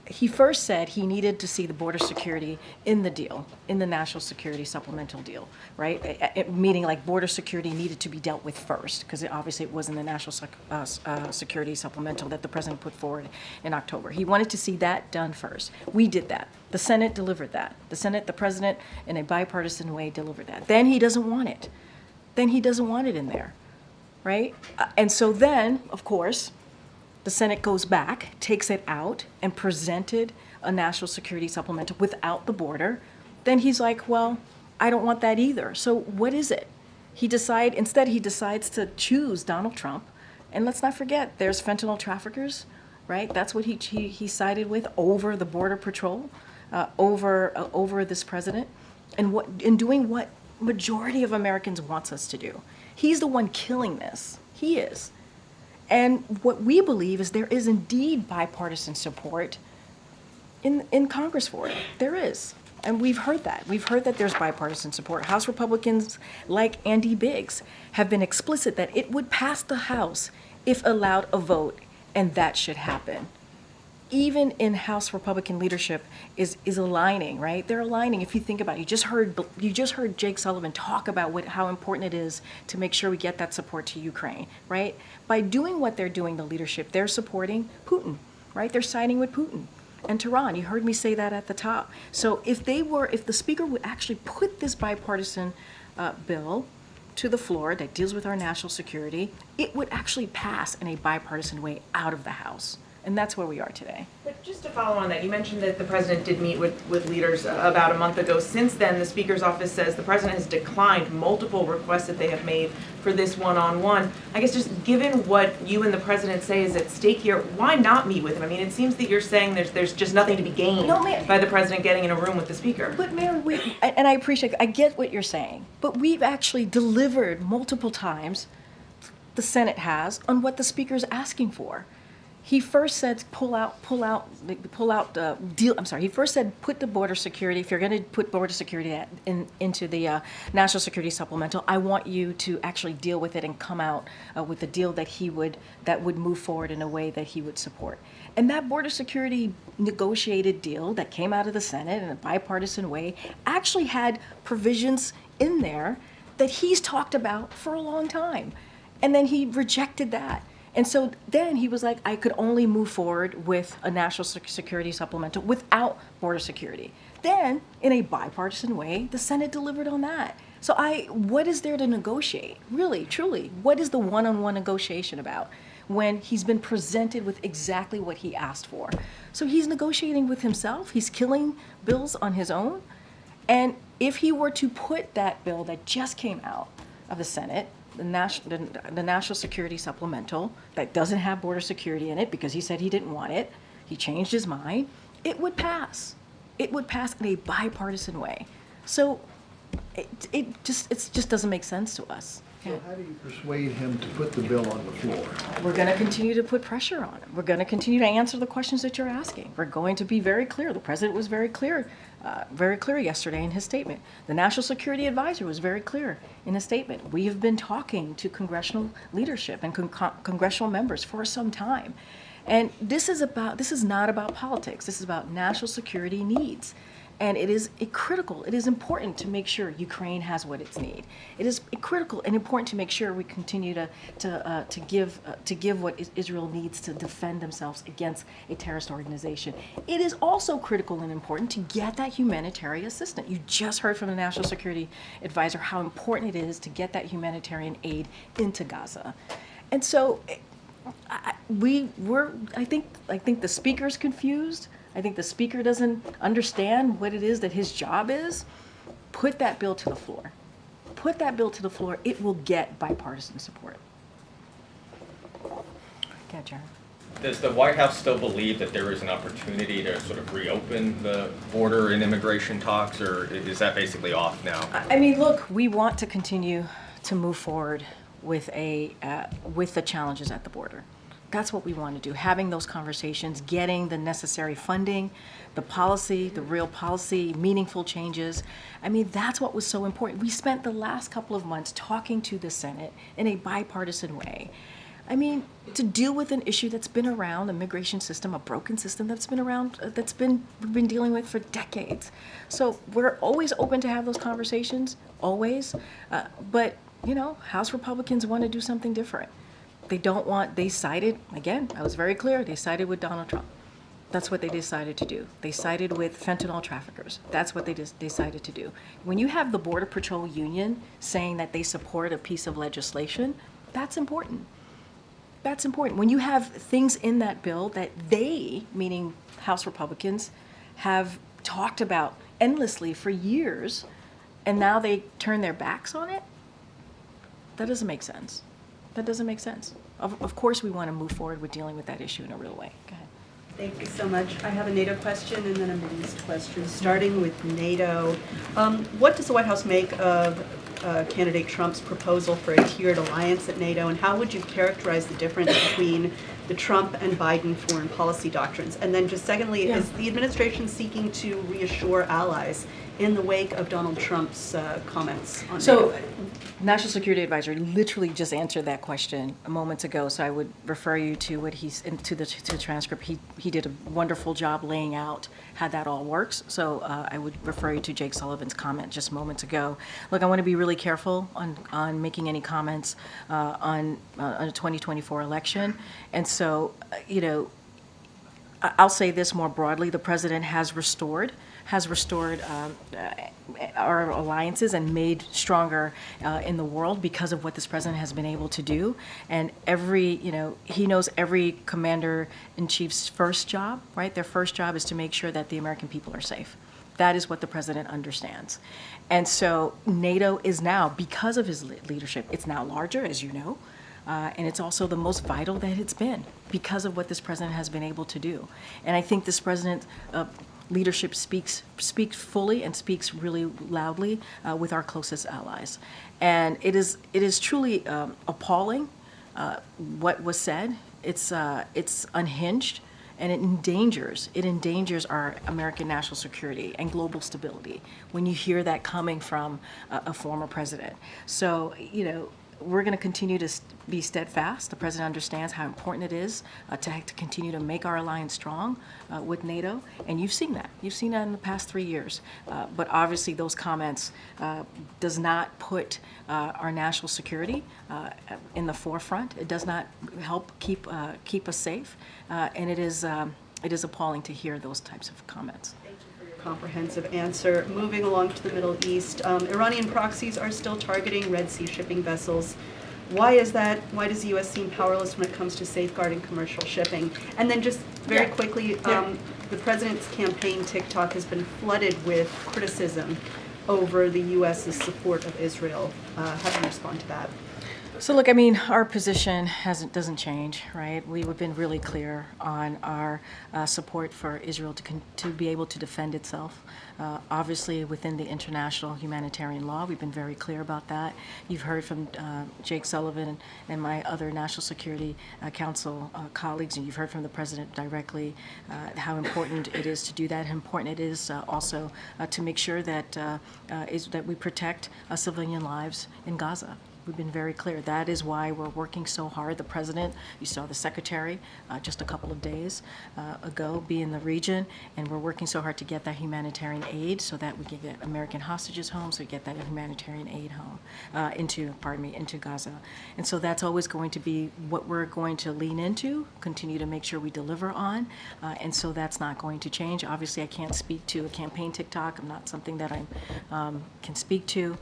S4: he first said he needed to see the border security in the deal, in the national security supplemental deal, right? Meaning like border security needed to be dealt with first, because obviously it was in the national security supplemental that the president put forward in October. He wanted to see that done first. We did that. The Senate delivered that. The Senate, the president, in a bipartisan way, delivered that. Then he doesn't want it. Then he doesn't want it in there, right? And so then, of course, the Senate goes back, takes it out, and presented a national security supplemental without the border. Then he's like, well, I don't want that either. So what is it? Instead he decides to choose Donald Trump. And let's not forget, there's fentanyl traffickers, right? That's what he sided with over the Border Patrol, over this president, and doing what majority of Americans wants us to do. He's the one killing this. He is. And what we believe is there is indeed bipartisan support in Congress for it. There is. And we've heard that. We've heard that there's bipartisan support. House Republicans like Andy Biggs have been explicit that it would pass the House if allowed a vote, and that should happen. Even in House Republican leadership is aligning, right? They're aligning. If you think about it, you just heard Jake Sullivan talk about how important it is to make sure we get that support to Ukraine, right? By doing what they're doing, the leadership, they're supporting Putin, right? They're siding with Putin and Tehran. You heard me say that at the top. So if the speaker would actually put this bipartisan bill to the floor that deals with our national security, it would actually pass in a bipartisan way out of the House. And that's where we are today.
S7: But just to follow on that, you mentioned that the president did meet with leaders about a month ago. Since then, the Speaker's office says the president has declined multiple requests that they have made for this one-on-one. I guess just given what you and the president say is at stake here, why not meet with him? I mean, it seems that you're saying there's just nothing to be gained by the president getting in a room with the Speaker.
S4: But Mayor, and I appreciate, I get what you're saying, but we've actually delivered multiple times, the Senate has, on what the Speaker's asking for. He first said he first said put the border security, if you're going to put border security into the National Security Supplemental, I want you to actually deal with it and come out with a deal that would move forward in a way that he would support. And that border security negotiated deal that came out of the Senate in a bipartisan way actually had provisions in there that he's talked about for a long time. And then he rejected that. And so then he was like, I could only move forward with a national security supplemental without border security. Then, in a bipartisan way, the Senate delivered on that. So what is there to negotiate? Really, truly, what is the one-on-one negotiation about when he's been presented with exactly what he asked for? So he's negotiating with himself. He's killing bills on his own. And if he were to put that bill that just came out of the Senate, the National Security Supplemental, that doesn't have border security in it because he said he didn't want it, he changed his mind, it would pass. It would pass in a bipartisan way. So it just doesn't make sense to us.
S8: So how do you persuade him to put the bill on the floor?
S4: We're going to continue to put pressure on him. We're going to continue to answer the questions that you're asking. We're going to be very clear. The president was very clear yesterday in his statement. The National Security Advisor was very clear in his statement. We have been talking to congressional leadership and congressional members for some time. And this is not about politics. This is about national security needs. And it is critical, it is important to make sure Ukraine has what it needs. It is critical and important to make sure we continue to give what Israel needs to defend themselves against a terrorist organization. It is also critical and important to get that humanitarian assistance. You just heard from the National Security Advisor how important it is to get that humanitarian aid into Gaza. And so I think the Speaker's confused. I think the Speaker doesn't understand what it is that his job is. Put that bill to the floor. Put that bill to the floor. It will get bipartisan support. Okay, Jared.
S19: Does the White House still believe that there is an opportunity to sort of reopen the border and immigration talks, or is that basically off now?
S4: I mean, look, we want to continue to move forward with the challenges at the border. That's what we want to do, having those conversations, getting the necessary funding, the policy, the real policy, meaningful changes. I mean, that's what was so important. We spent the last couple of months talking to the Senate in a bipartisan way. I mean, to deal with an issue that's been around, a migration system, a broken system that's been around, we've been dealing with for decades. So we're always open to have those conversations, always. But, you know, House Republicans want to do something different. They sided, again, I was very clear, they sided with Donald Trump. That's what they decided to do. They sided with fentanyl traffickers. That's what they decided to do. When you have the Border Patrol Union saying that they support a piece of legislation, that's important. That's important. When you have things in that bill that they, meaning House Republicans, have talked about endlessly for years, and now they turn their backs on it, that doesn't make sense. That doesn't make sense. Of course we want to move forward with dealing with that issue in a real way. Go ahead.
S20: Thank you so much. I have a NATO question and then a Middle East question. Starting with NATO, what does the White House make of candidate Trump's proposal for a tiered alliance at NATO, and how would you characterize the difference between the Trump and Biden foreign policy doctrines? And then just secondly, is the administration seeking to reassure allies in the wake of Donald Trump's comments on NATO?
S4: National Security Advisor literally just answered that question moments ago, so I would refer you to what to the transcript. He did a wonderful job laying out how that all works. So I would refer you to Jake Sullivan's comment just moments ago. Look, I want to be really careful on making any comments on a 2024 election, and so you know, I'll say this more broadly: the president has restored has restored our alliances and made stronger in the world because of what this president has been able to do. And he knows every commander-in-chief's first job, right? Their first job is to make sure that the American people are safe. That is what the president understands. And so NATO is now, because of his leadership, it's now larger, as you know, and it's also the most vital that it's been because of what this president has been able to do. And I think this president's leadership speaks fully and speaks really loudly with our closest allies. And it is truly appalling what was said. It's unhinged. And it endangers our American national security and global stability when you hear that coming from a former president. So, we're going to continue to be steadfast. The president understands how important it is to continue to make our alliance strong with NATO, and you've seen that. You've seen that in the past 3 years. But obviously, those comments does not put our national security in the forefront. It does not help keep us safe, and it is appalling to hear those types of comments.
S20: Comprehensive answer. Moving along to the Middle East, Iranian proxies are still targeting Red Sea shipping vessels. Why is that? Why does the U.S. seem powerless when it comes to safeguarding commercial shipping? And then just very quickly, the president's campaign TikTok has been flooded with criticism over the U.S.'s support of Israel. How do you respond to that?
S4: So look, I mean, our position doesn't change, right? We've been really clear on our support for Israel to be able to defend itself. Obviously, within the international humanitarian law, we've been very clear about that. You've heard from Jake Sullivan and my other National Security Council colleagues, and you've heard from the president directly how important it is to do that, how important it is also to make sure that that we protect civilian lives in Gaza. We've been very clear. That is why we're working so hard. The president, you saw the secretary just a couple of days ago be in the region, and we're working so hard to get that humanitarian aid so that we can get American hostages home, so we get that humanitarian aid home into Gaza. And so that's always going to be what we're going to lean into, continue to make sure we deliver on, and so that's not going to change. Obviously, I can't speak to a campaign TikTok. I'm not something that I can speak to,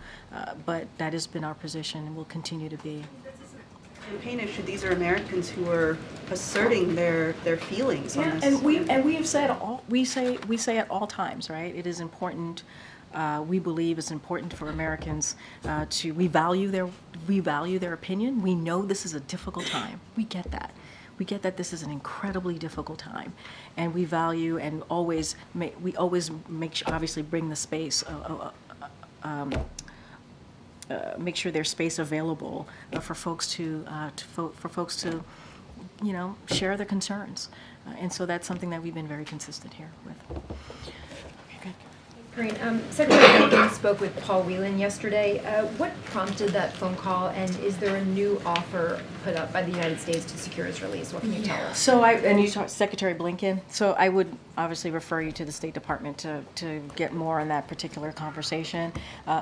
S4: but that has been our position and will continue to be.
S20: Campaign issue. These are Americans who are asserting their feelings on this.
S4: And we have said we say at all times, right? It is important. We believe it's important for Americans we value their opinion. We know this is a difficult time. We get that. We get that this is an incredibly difficult time, and we value and always make sure, obviously bring the space. Make sure there's space available for folks to share their concerns, and so that's something that we've been very consistent here with.
S9: Karine, Secretary Blinken spoke with Paul Whelan yesterday. What prompted that phone call, and is there a new offer put up by the United States to secure his release? What can you tell us?
S4: So and you talked Secretary Blinken. So I would obviously refer you to the State Department to get more on that particular conversation.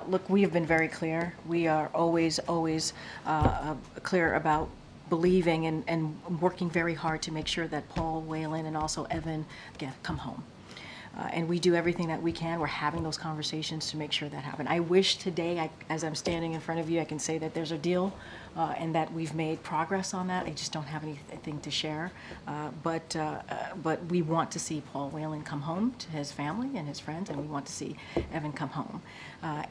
S4: Look, we have been very clear. We are always clear about believing and working very hard to make sure that Paul Whelan and also Evan, again, come home. And we do everything that we can. We're having those conversations to make sure that happens. I wish today, as I'm standing in front of you, I can say that there's a deal and that we've made progress on that. I just don't have anything to share. But we want to see Paul Whelan come home to his family and his friends, and we want to see Evan come home.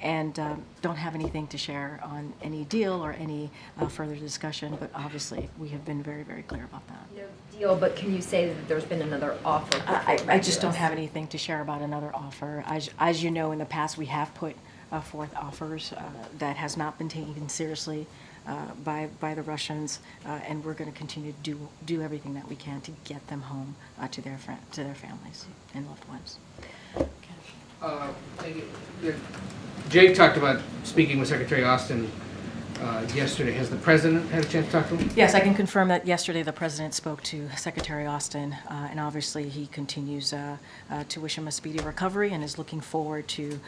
S4: And don't have anything to share on any deal or any further discussion, but obviously we have been very, very clear about that.
S9: No deal, but can you say that there's been another offer?
S4: I just don't have anything to share about another offer. As you know, in the past we have put forth offers that has not been taken seriously by the Russians, and we're going to continue to do everything that we can to get them home to their families and loved ones.
S2: Jake talked about speaking with Secretary Austin
S21: yesterday. Has the president had a chance to talk to him?
S4: Yes, I can confirm that yesterday the president spoke to Secretary Austin, and obviously he continues to wish him a speedy recovery and is looking forward to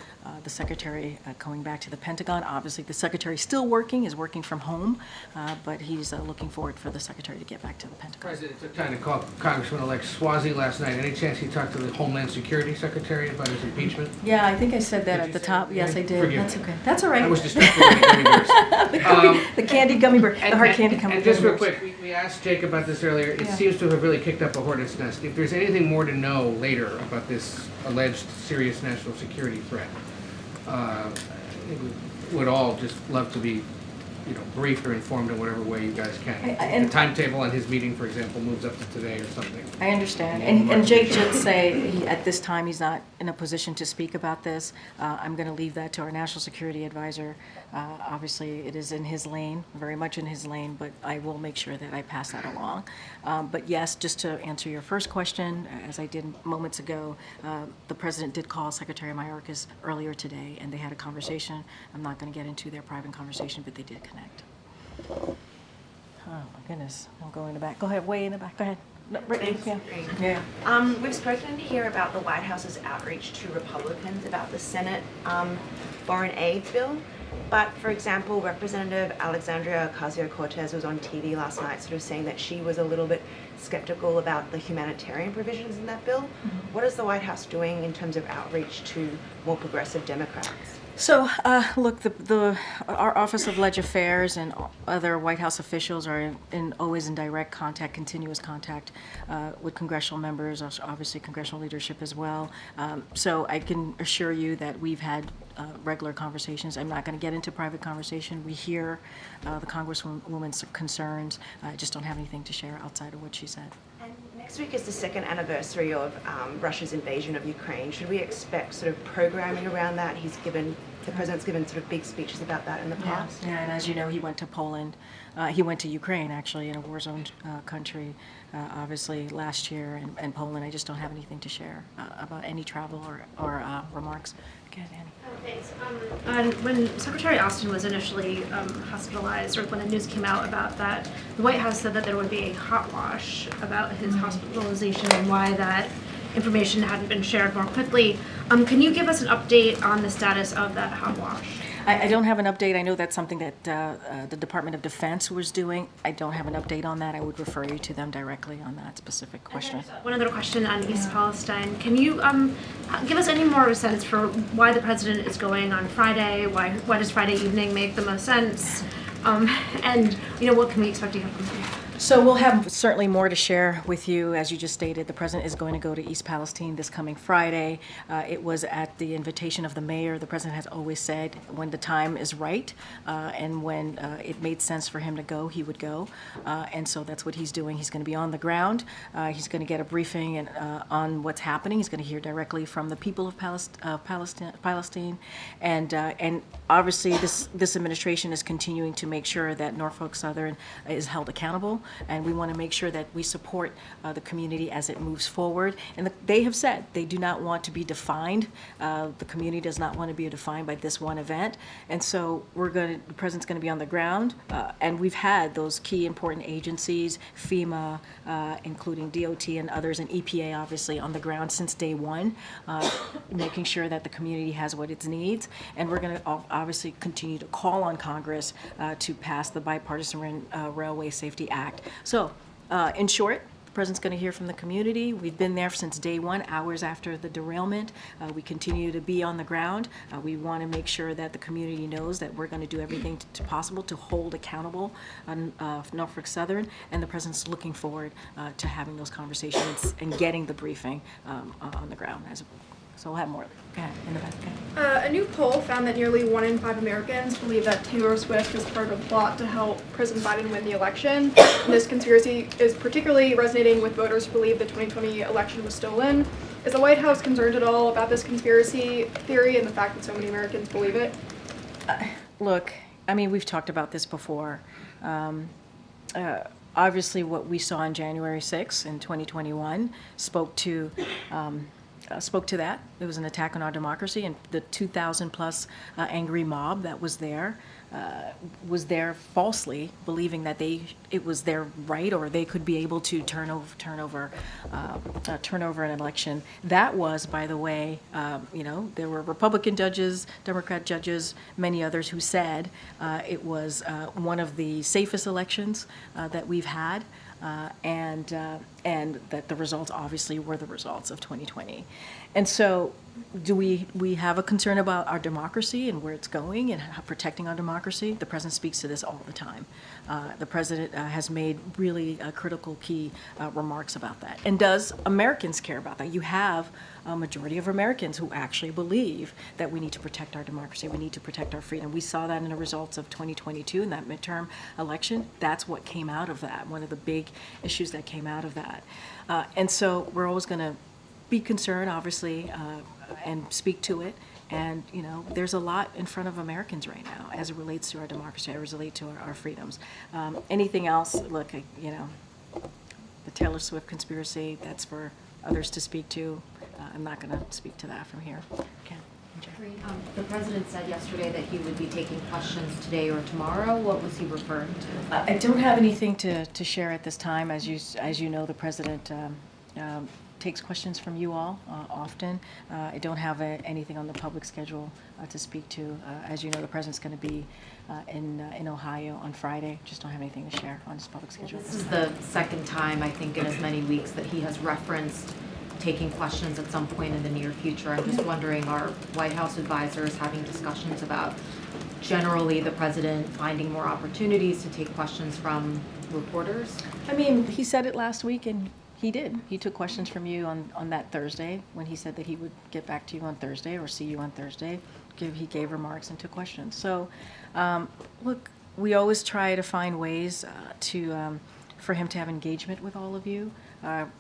S4: the secretary going back to the Pentagon. Obviously, the secretary is still working, is working from home, but he's looking forward for the secretary to get back to the Pentagon.
S21: The president took time to call Congressman-elect Swazi last night. Any chance he talked to the Homeland Security Secretary about his impeachment?
S4: Yeah, I think I said that at the top. Yes, I did.
S21: Forgive
S4: That's
S21: me.
S4: okay. That's all right.
S21: I was distracted by the gummy bears.
S4: The candied gummy bear, the hard candy gummy
S21: And
S4: bear.
S21: just real quick, we asked Jake about this earlier. It
S4: Yeah.
S21: seems to have really kicked up a hornet's nest. If there's anything more to know later about this alleged serious national security threat, we would all just love to be, briefed or informed in whatever way you guys can.
S4: And
S21: the timetable on his meeting, for example, moves up to today or something.
S4: I understand. And Jake did say at this time he's not in a position to speak about this. I'm going to leave that to our national security advisor. Obviously, it is in his lane, very much in his lane, but I will make sure that I pass that along. But yes, just to answer your first question, as I did moments ago, the president did call Secretary Mayorkas earlier today, and they had a conversation. I'm not going to get into their private conversation, but they did connect. Oh, my goodness. I'm going in the back. Go ahead, way in the back. Go ahead. No, Brittany, yeah.
S22: Yeah. We've spoken here about the White House's outreach to Republicans about the Senate foreign aid bill. But, for example, Representative Alexandria Ocasio-Cortez was on TV last night sort of saying that she was a little bit skeptical about the humanitarian provisions in that bill. Mm-hmm. What is the White House doing in terms of outreach to more progressive Democrats?
S4: So, look, our Office of Leg Affairs and other White House officials are always in direct contact, continuous contact with congressional members, obviously congressional leadership as well. So I can assure you that we've had regular conversations. I'm not going to get into private conversation. We hear the Congresswoman's concerns. I just don't have anything to share outside of what she said.
S22: And next week is the second anniversary of Russia's invasion of Ukraine. Should we expect sort of programming around that? The president's given sort of big speeches about that in the past.
S4: Yeah, and as you know, he went to Poland. He went to Ukraine, actually, in a war-zone country, obviously, last year, and Poland. I just don't have anything to share about any travel or remarks. Go ahead, Annie.
S23: And when Secretary Austin was initially hospitalized, or when the news came out about that, the White House said that there would be a hot wash about his hospitalization and why that information hadn't been shared more quickly. Can you give us an update on the status of that hot wash?
S4: I don't have an update. I know that's something that the Department of Defense was doing. I don't have an update on that. I would refer you to them directly on that specific question.
S23: One other question on East Palestine. Can you give us any more of a sense for why the president is going on Friday? Why does Friday evening make the most sense? And what can we expect to hear from him?
S4: So we'll have certainly more to share with you. As you just stated, the president is going to go to East Palestine this coming Friday. It was at the invitation of the mayor. The president has always said when the time is right and when it made sense for him to go, he would go. And so that's what he's doing. He's going to be on the ground. He's going to get a briefing on what's happening. He's going to hear directly from the people of Palestine. And obviously this administration is continuing to make sure that Norfolk Southern is held accountable. And we want to make sure that we support the community as it moves forward. And they have said they do not want to be defined. The community does not want to be defined by this one event. And so the president's going to be on the ground. And we've had those key important agencies, FEMA, including DOT and others, and EPA obviously on the ground since day one, making sure that the community has what it needs. And we're going to obviously continue to call on Congress to pass the Bipartisan Railway Safety Act. So, in short, the president's going to hear from the community. We've been there since day one, hours after the derailment. We continue to be on the ground. We want to make sure that the community knows that we're going to do everything possible to hold accountable Norfolk Southern, and the president's looking forward to having those conversations and getting the briefing on the ground. So we'll have more. Go ahead, in the back.
S11: A new poll found that nearly 1 in 5 Americans believe that Taylor Swift was part of a plot to help President Biden win the election. And this conspiracy is particularly resonating with voters who believe the 2020 election was stolen. Is the White House concerned at all about this conspiracy theory and the fact that so many Americans believe it?
S4: Look, I mean, we've talked about this before. Obviously, what we saw on January 6th in 2021 spoke to spoke to that. It was an attack on our democracy, and the 2,000 plus angry mob that was there falsely believing that it was their right, or they could be able to turn over an election. That was, by the way, there were Republican judges, Democrat judges, many others who said it was one of the safest elections that we've had. And that the results obviously were the results of 2020. And so do we have a concern about our democracy and where it's going and how protecting our democracy? The president speaks to this all the time. The president has made really critical key remarks about that. And does Americans care about that? You have a majority of Americans who actually believe that we need to protect our democracy, we need to protect our freedom. We saw that in the results of 2022 in that midterm election. That's what came out of that, one of the big issues that came out of that. And so we're always going to be concerned, obviously, and speak to it. And, there's a lot in front of Americans right now as it relates to our democracy, as it relates to our freedoms. Anything else, look, the Taylor Swift conspiracy, that's for others to speak to. I'm not going to speak to that from here. Okay.
S9: The president said yesterday that he would be taking questions today or tomorrow. What was he referring to?
S4: I don't have anything to share at this time. As you know, the president takes questions from you all often. I don't have anything on the public schedule to speak to. As you know, the president's going to be in Ohio on Friday. Just don't have anything to share on his public schedule.
S9: This is the second time, I think, in as many weeks that he has referenced taking questions at some point in the near future. I'm just wondering, are White House advisors having discussions about generally the president finding more opportunities to take questions from reporters?
S4: I mean, he said it last week, and he did. He took questions from you on that Thursday when he said that he would get back to you on Thursday or see you on Thursday. He gave remarks and took questions. So, look, we always try to find ways for him to have engagement with all of you.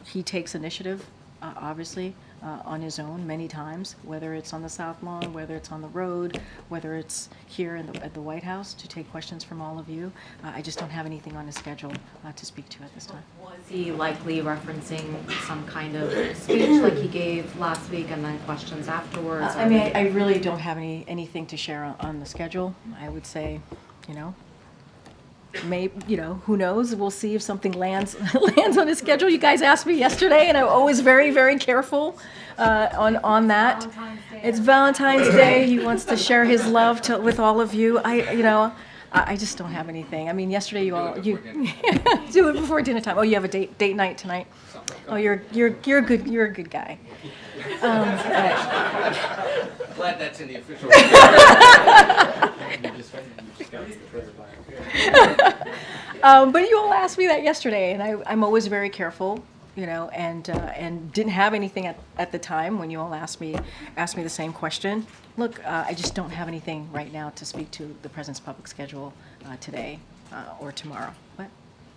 S4: He takes initiative, obviously, on his own many times, whether it's on the South Lawn, whether it's on the road, whether it's here at the White House, to take questions from all of you. I just don't have anything on his schedule to speak to at this time.
S9: Was he likely referencing some kind of speech like he gave last week and then questions afterwards?
S4: I mean, I really don't have anything to share on the schedule. I would say, maybe, who knows? We'll see if something lands on his schedule. You guys asked me yesterday, and I'm always very, very careful on that. It's Valentine's Day. He wants to share his love with all of you. I just don't have anything. I mean, yesterday you do it before dinner time. Oh, you have a date night tonight. Oh, you're a good guy.
S2: Glad that's in the official.
S4: But you all asked me that yesterday, and I'm always very careful, and didn't have anything at the time when you all asked me the same question. Look, I just don't have anything right now to speak to the president's public schedule today or tomorrow. But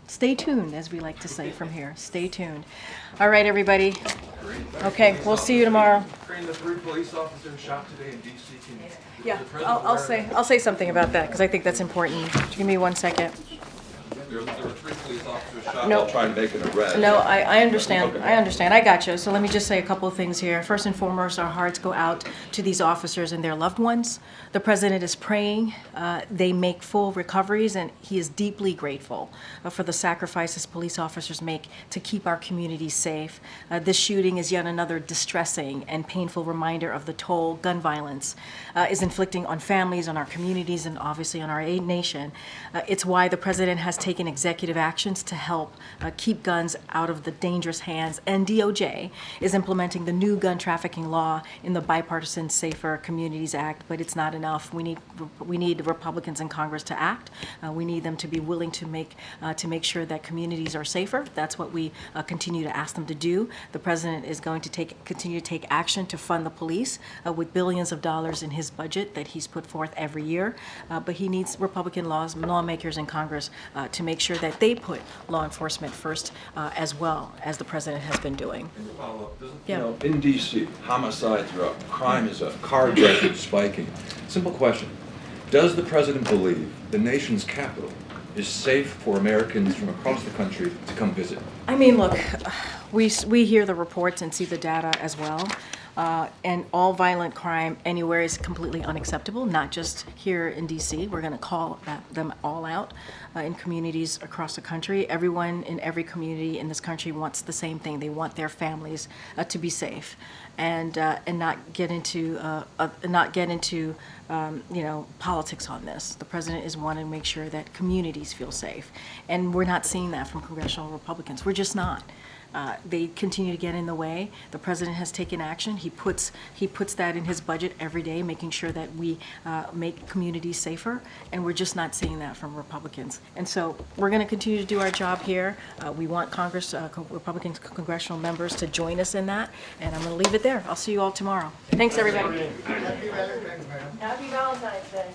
S4: stay tuned, as we like to say from here. Stay tuned. All right, everybody. Okay, we'll see you tomorrow.
S1: Karine, the 3 police officers shot today in D.C.
S4: Yeah, I'll say something about that because I think that's important. Give me 1 second.
S1: There were 3 police officers shot
S4: No.
S1: while trying to make an arrest.
S4: No, I understand.
S1: Okay.
S4: I understand. I got you. So let me just say a couple of things here. First and foremost, our hearts go out to these officers and their loved ones. The president is praying they make full recoveries, and he is deeply grateful for the sacrifices police officers make to keep our communities safe. This shooting is yet another distressing and painful reminder of the toll gun violence is inflicting on families, on our communities, and obviously on our nation. It's why the president has taken executive actions to help keep guns out of the dangerous hands, and DOJ is implementing the new gun trafficking law in the Bipartisan Safer Communities Act, but it's not enough. We need Republicans in Congress to act. We need them to be willing to make sure that communities are safer. That's what we continue to ask them to do. The president is going to continue to take action to fund the police with billions of dollars in his budget that he's put forth every year, but he needs Republican lawmakers in Congress to make sure that they put law enforcement first, as well as the president has been doing.
S1: And to follow up,
S4: Yeah.
S1: in D.C., homicides are up, crime is up, carjacking is spiking. Simple question. Does the president believe the nation's capital is safe for Americans from across the country to come visit?
S4: I mean, look, we hear the reports and see the data as well. And all violent crime anywhere is completely unacceptable, not just here in DC. We're going to call them all out in communities across the country. Everyone in every community in this country wants the same thing. They want their families to be safe and not get into politics on this. The president is wanting to make sure that communities feel safe, and we're not seeing that from congressional Republicans. We're just not. They continue to get in the way. The president has taken action. He puts that in his budget every day, making sure that we make communities safer, and we're just not seeing that from Republicans. And so we're going to continue to do our job here. We want Republican congressional members to join us in that, and I'm going to leave it there. I'll see you all tomorrow. Thanks, everybody.
S14: Happy Valentine's Day.
S4: Happy Valentine's Day.